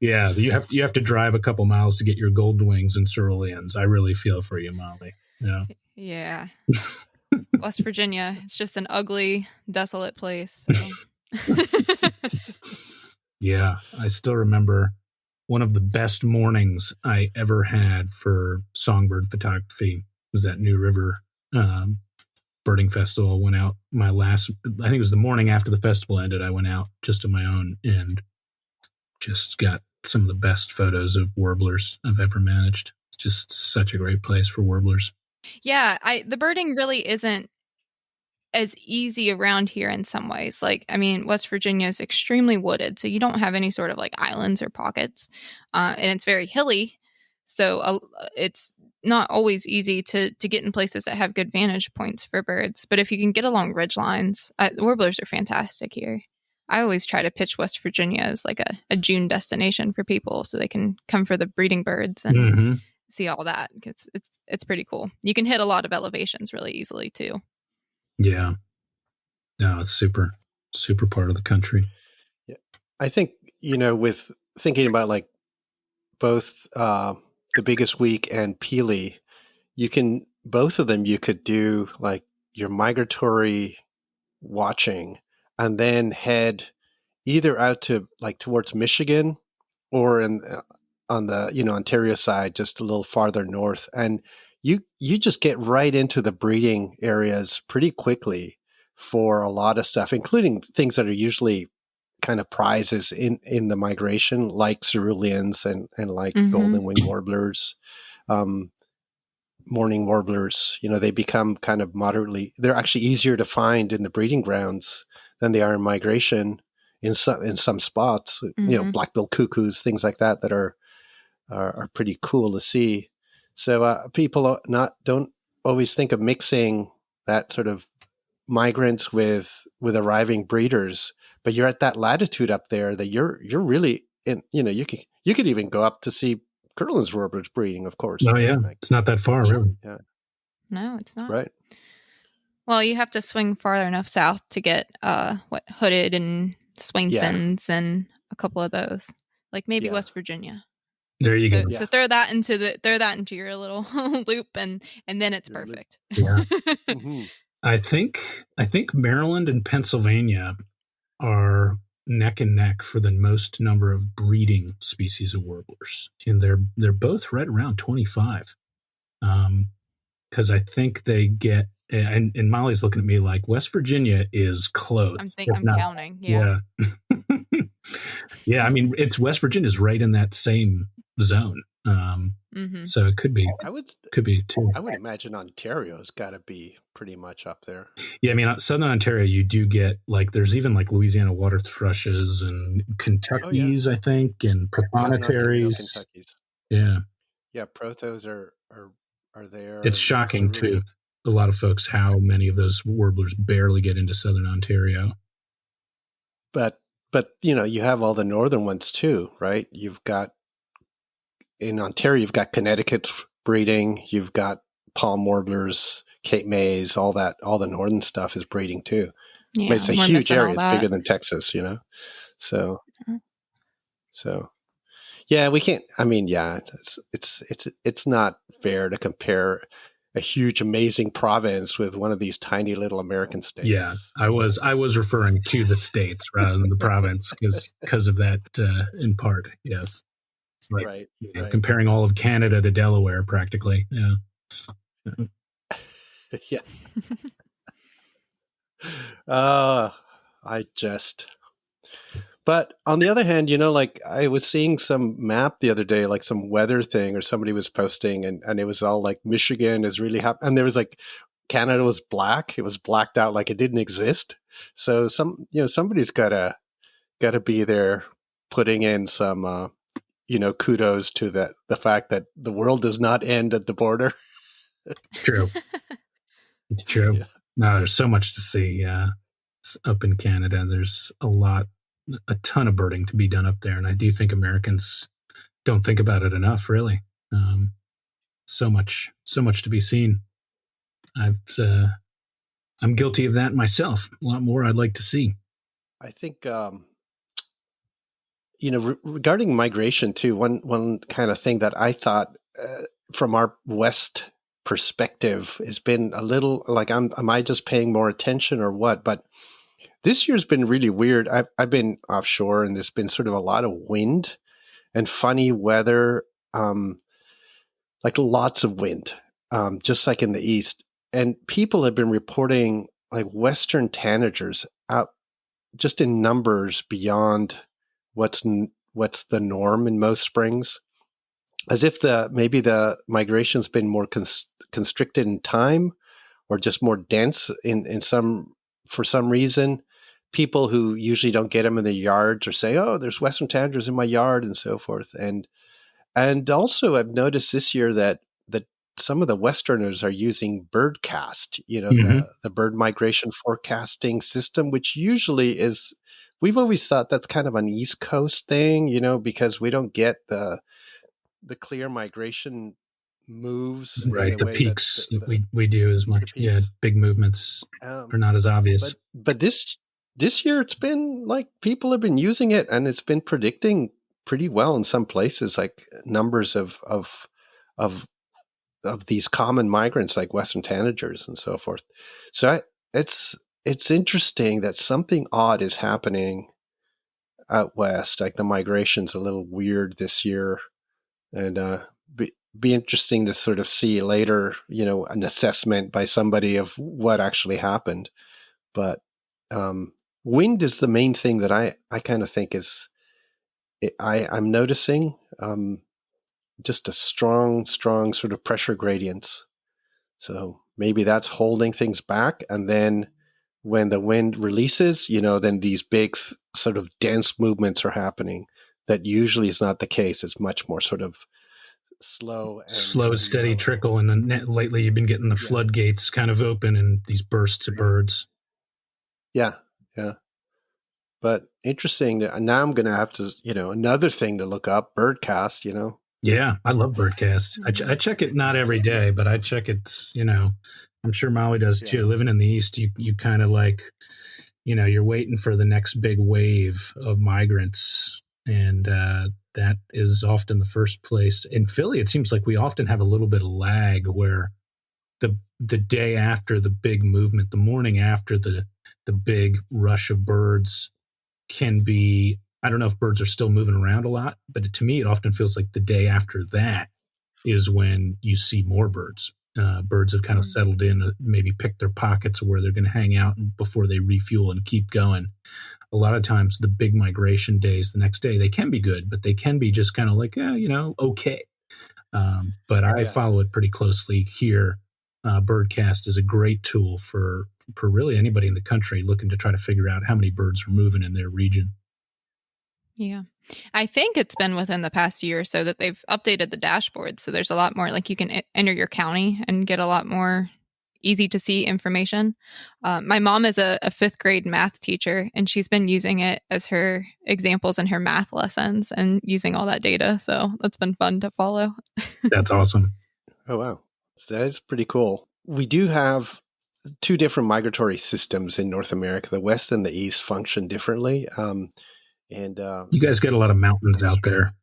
Yeah, you have to drive a couple miles to get your gold wings and ceruleans. I really feel for you, Molly. Yeah. Yeah. West Virginia, it's just an ugly, desolate place. So. Yeah, I still remember one of the best mornings I ever had for songbird photography was that New River birding festival. Went out I think it was the morning after the festival ended. I went out just on my own and just got some of the best photos of warblers I've ever managed. It's just such a great place for warblers. Yeah, the birding really isn't as easy around here in some ways. Like, I mean, West Virginia is extremely wooded, so you don't have any sort of like islands or pockets, and it's very hilly, so it's not always easy to get in places that have good vantage points for birds. But if you can get along ridge lines, warblers are fantastic here. I always try to pitch West Virginia as like a June destination for people so they can come for the breeding birds and see all that, because it's pretty cool. You can hit a lot of elevations really easily too. Yeah. No, it's super part of the country. Yeah. I think, with thinking about like both The Biggest Week and Peely, both of them you could do like your migratory watching and then head either out to like towards Michigan or on the Ontario side, just a little farther north, and you just get right into the breeding areas pretty quickly for a lot of stuff, including things that are usually kind of prizes in the migration, like ceruleans and like golden wing warblers, mourning warblers. They become kind of they're actually easier to find in the breeding grounds than they are in migration in some spots. Black-billed cuckoos, things like that are pretty cool to see. So people don't always think of mixing that sort of migrants with arriving breeders, but you're at that latitude up there that you're really in. You could even go up to see Curlin's warblers breeding, of course. Oh yeah, it's not that far, really. Yeah. No, it's not. Right. Well, you have to swing farther enough south to get Hooded and Swainson's and a couple of those, like maybe West Virginia. There you go. So throw that into your little loop, and then it's perfect. Yeah. I think Maryland and Pennsylvania are neck and neck for the most number of breeding species of warblers, and they're both right around 25. Because I think they get, and Molly's looking at me like West Virginia is close. I'm counting. Yeah. Yeah. I mean, it's West Virginia's right in that same zone. So it could be too. I would imagine Ontario's got to be pretty much up there. Yeah, I mean, Southern Ontario, you do get like there's even like Louisiana water thrushes and Kentuckies, I think, and prothonotary. Yeah, prothos are there. It's shocking to a lot of folks how many of those warblers barely get into Southern Ontario. But you have all the northern ones too, right? You've got in Ontario, you've got Connecticut breeding, you've got palm warblers, Cape Mays, all the northern stuff is breeding too. Yeah, but it's a huge area. It's bigger than Texas, So yeah, we can't. I mean, yeah, it's not fair to compare a huge, amazing province with one of these tiny little American states. Yeah, I was referring to the states rather than the province because of that in part. Yes. It's like right. Comparing all of Canada to Delaware, practically. Yeah. Yeah. But on the other hand, like I was seeing some map the other day, like some weather thing, or somebody was posting, and it was all like Michigan is really happy, and there was like Canada was black; it was blacked out, like it didn't exist. So somebody's gotta be there putting in some. Kudos to the fact that the world does not end at the border. True. It's true. Yeah. No, there's so much to see up in Canada. There's a ton of birding to be done up there. And I do think Americans don't think about it enough, really. So much to be seen. I'm guilty of that myself. A lot more I'd like to see. I think, regarding migration too, one kind of thing that I thought from our West perspective has been a little like, am I just paying more attention or what? But this year's been really weird. I've been offshore, and there's been sort of a lot of wind and funny weather, like lots of wind, just like in the East. And people have been reporting like Western tanagers out just in numbers beyond what's the norm in most springs, as if maybe the migration's been more constricted in time, or just more dense for some reason. People who usually don't get them in their yards or say, "Oh, there's Western tanagers in my yard," and so forth. And also, I've noticed this year that some of the Westerners are using birdcast, the bird migration forecasting system, which usually is. We've always thought that's kind of an East Coast thing, because we don't get the clear migration moves, right? The peaks that we do as much. Yeah, big movements are not as obvious. But this year, it's been like people have been using it, and it's been predicting pretty well in some places, like numbers of these common migrants, like Western tanagers and so forth. So it's interesting that something odd is happening out west. Like the migration's a little weird this year, and be interesting to sort of see later, an assessment by somebody of what actually happened. But wind is the main thing that I kind of think is I'm noticing just a strong sort of pressure gradients. So maybe that's holding things back, and then when the wind releases, then these big sort of dense movements are happening. That usually is not the case. It's much more sort of slow, steady trickle. And then lately you've been getting the floodgates kind of open and these bursts of birds. Yeah. But interesting. Now I'm going to have to, another thing to look up, birdcast, Yeah, I love birdcast. I check it not every day, but I check it, I'm sure Molly does too. Living in the East, you kind of like, you're waiting for the next big wave of migrants. And that is often the first place. In Philly, it seems like we often have a little bit of lag where the day after the big movement, the morning after the big rush of birds can be, I don't know if birds are still moving around a lot, but to me, it often feels like the day after that is when you see more birds. Birds have kind of settled in, maybe picked their pockets where they're going to hang out before they refuel and keep going. A lot of times the big migration days, the next day, they can be good, but they can be just kind of like, okay. But I follow it pretty closely here. Birdcast is a great tool for really anybody in the country looking to try to figure out how many birds are moving in their region. Yeah. I think it's been within the past year or so that they've updated the dashboard. So there's a lot more, like you can enter your county and get a lot more easy to see information. My mom is a 5th grade math teacher, and she's been using it as her examples in her math lessons and using all that data. So that's been fun to follow. That's awesome. Oh, wow. That is pretty cool. We do have 2 different migratory systems in North America. The West and the East function differently. You guys get a lot of mountains out there.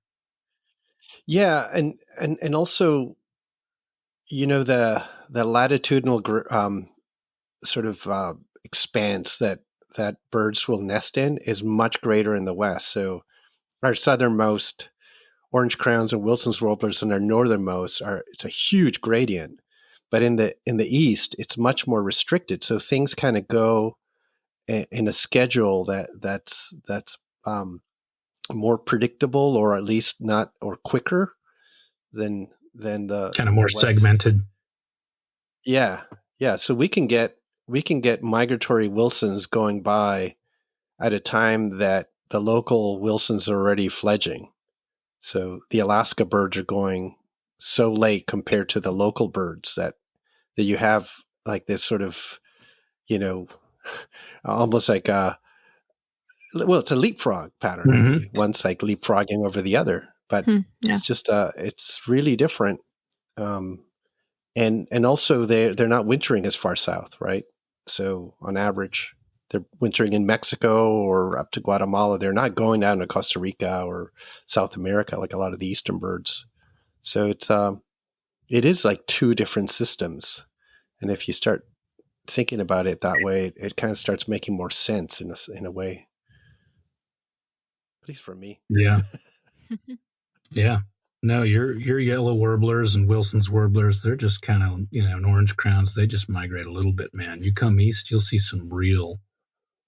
Yeah. And also, the latitudinal sort of expanse that birds will nest in is much greater in the West. So our southernmost orange crowns and Wilson's warblers and our northernmost it's a huge gradient. But in the East, it's much more restricted. So things kind of go in a schedule that's more predictable, or at least not, or quicker than the kind of more West. Segmented. Yeah. So we can get migratory Wilsons going by at a time that the local Wilsons are already fledging. So the Alaska birds are going so late compared to the local birds that you have like this sort of, almost like it's a leapfrog pattern. Mm-hmm. One's like leapfrogging over the other, but it's just it's really different. And also they're not wintering as far south, right? So on average, they're wintering in Mexico or up to Guatemala. They're not going down to Costa Rica or South America like a lot of the eastern birds. So it is like 2 different systems. And if you start thinking about it that way, it kind of starts making more sense in a way. At least for me. Yeah. Yeah. No, your yellow warblers and Wilson's warblers, they're just kind of, and orange crowns, they just migrate a little bit, man. You come east, you'll see some real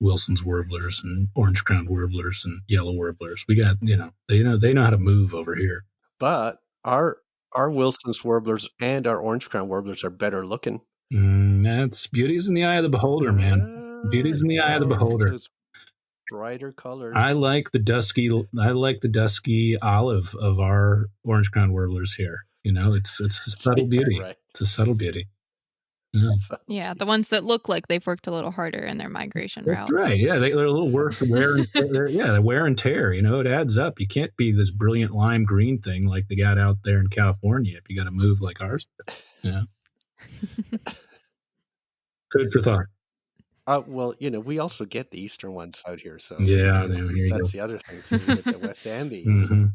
Wilson's warblers and orange crowned warblers and yellow warblers. We got, they know how to move over here. But our Wilson's warblers and our orange crown warblers are better looking. That's beauty's in the eye of the beholder, man. Beauty's in the eye of the beholder. Those brighter colors. I like the dusky olive of our orange crown warblers here. It's a subtle beauty. Right. It's a subtle beauty. Yeah, the ones that look like they've worked a little harder in their migration route. Right. Yeah, they're a little wear and tear. Yeah, the wear and tear. It adds up. You can't be this brilliant lime green thing like they got out there in California if you got to move like ours. Yeah. Food for thought. Well, we also get the eastern ones out here. So yeah, that's the other thing. So we get the West and the East. Mm-hmm.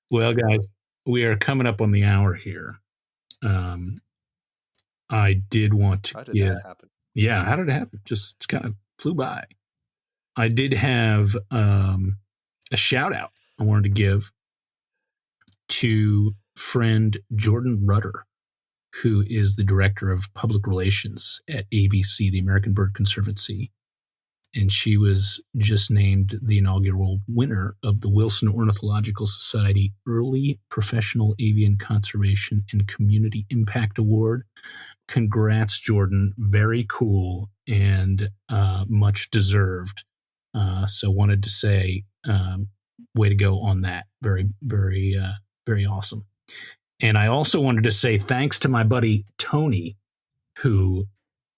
Well, guys, we are coming up on the hour here. I did want to. How did that happen? Yeah, how did it happen? Just kind of flew by. I did have a shout out I wanted to give to friend Jordan Rudder, who is the director of public relations at ABC, the American Bird Conservancy. And she was just named the inaugural winner of the Wilson Ornithological Society Early Professional Avian Conservation and Community Impact Award. Congrats, Jordan. Very cool and much deserved. So wanted to say, way to go on that. Very, very, very awesome. And I also wanted to say thanks to my buddy Tony, who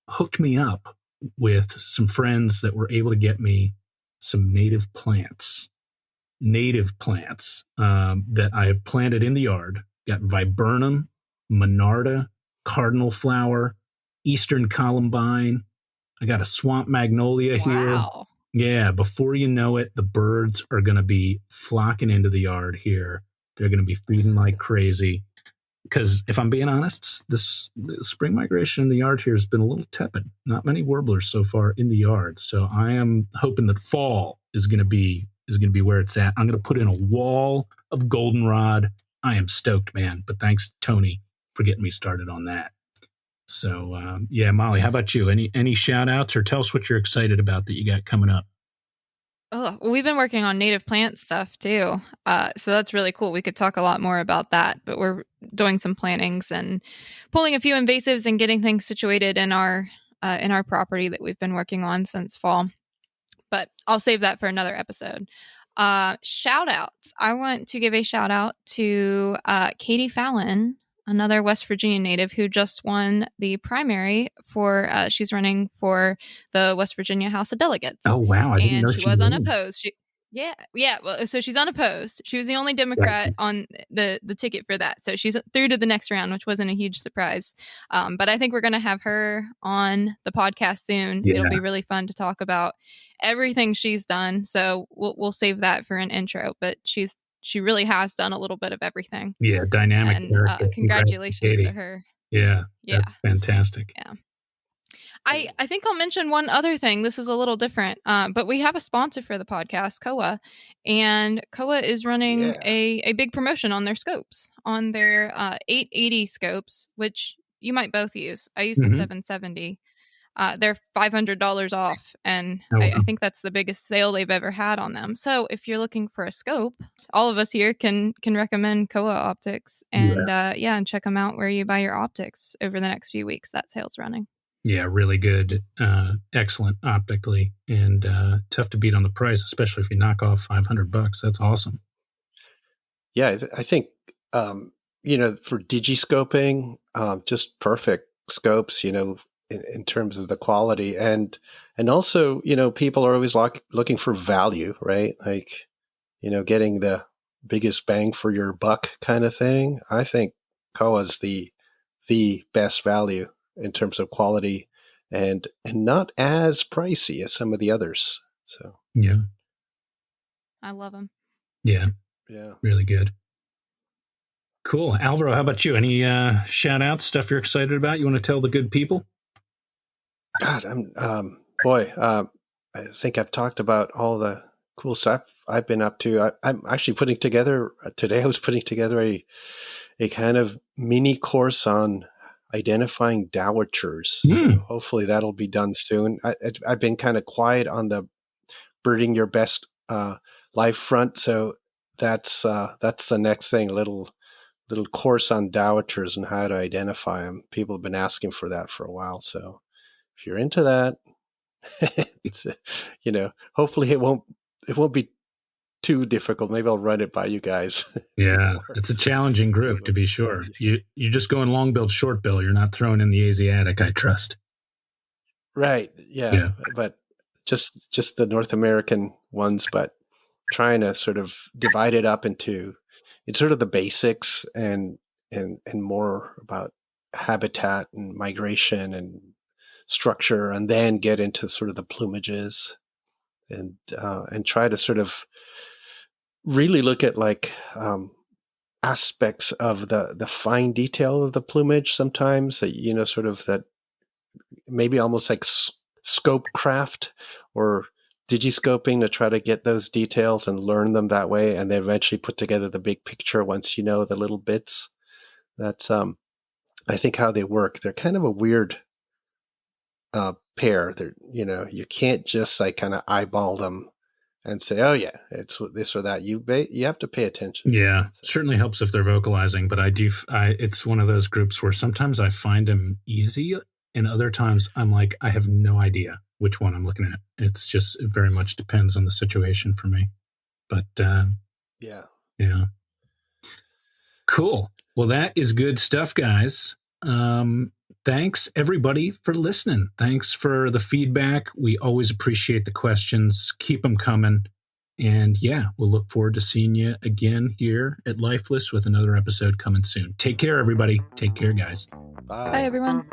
hooked me up with some friends that were able to get me some native plants that I have planted in the yard. Got viburnum, monarda, cardinal flower, eastern columbine. I got a swamp magnolia here. Wow. Yeah, before you know it, the birds are going to be flocking into the yard here. They're going to be feeding like crazy. because if I'm being honest, this spring migration in the yard here has been a little tepid. Not many warblers so far in the yard. So I am hoping that fall is going to be where it's at. I'm going to put in a wall of goldenrod. I am stoked, man. But thanks, Tony, for getting me started on that. So, yeah, Molly, how about you? Any shout outs, or tell us what you're excited about that you got coming up? Oh, well, we've been working on native plant stuff too. So that's really cool. We could talk a lot more about that, but we're doing some plantings and pulling a few invasives and getting things situated in our property that we've been working on since fall. But I'll save that for another episode. Shout outs. I want to give a shout out to Katie Fallon, another West Virginia native who just won the primary for, she's running for the West Virginia House of Delegates. Oh, wow. I didn't know she was unopposed. Yeah. Well, so she's unopposed. She was the only Democrat on the ticket for that. So she's through to the next round, which wasn't a huge surprise. But I think we're going to have her on the podcast soon. Yeah. It'll be really fun to talk about everything she's done. So we'll save that for an intro. But she really has done a little bit of everything. Yeah, dynamic. And congratulations to her. Yeah, fantastic. Yeah. I think I'll mention one other thing. This is a little different, but we have a sponsor for the podcast, Koa, and Koa is running a big promotion on their scopes, on their 880 scopes, which you might both use. I use the 770. They're $500 off, and I think that's the biggest sale they've ever had on them. So if you're looking for a scope, all of us here can recommend Koa Optics, and and check them out where you buy your optics over the next few weeks. That sale's running. Yeah, really good, excellent optically, and tough to beat on the price, especially if you knock off $500. That's awesome. Yeah, I think for digiscoping, just perfect scopes. In terms of the quality, and also people are always looking for value, right? Like getting the biggest bang for your buck kind of thing. I think Koa's the best value in terms of quality, and not as pricey as some of the others. So yeah, I love them. Yeah, really good. Cool. Alvaro, how about you? Any shout outs, stuff you're excited about? You want to tell the good people? God, I think I've talked about all the cool stuff I've been up to. I'm actually putting together today. I was putting together a kind of mini course on identifying dowitchers. So hopefully that'll be done soon. I've been kind of quiet on the birding your best life front, so that's the next thing. A little course on dowitchers and how to identify them. People have been asking for that for a while, so if you're into that, it's, hopefully it won't be too difficult. Maybe I'll run it by you guys. Yeah, it's a challenging group, to be sure. You're just going long-billed, short-bill. You're not throwing in the Asiatic, I trust. Right. Yeah. But just the North American ones, but trying to sort of divide it up into sort of the basics and more about habitat and migration and structure, and then get into sort of the plumages and try to sort of really look at like aspects of the fine detail of the plumage sometimes that, sort of that maybe almost like scope craft or digiscoping to try to get those details and learn them that way, and then eventually put together the big picture once you know the little bits. That's I think how they work. They're kind of a weird pair. They're, you can't just like kind of eyeball them and say, oh yeah, it's this or that. You have to pay attention. Yeah, certainly helps if they're vocalizing, but it's one of those groups where sometimes I find them easy, and other times I'm like, I have no idea which one I'm looking at. It very much depends on the situation for me. But yeah. Cool. Well, that is good stuff, guys. Thanks everybody for listening. Thanks for the feedback. We always appreciate the questions. Keep them coming. And we'll look forward to seeing you again here at Lifeless with another episode coming soon. Take care, everybody. Take care, guys. Bye. Bye, everyone.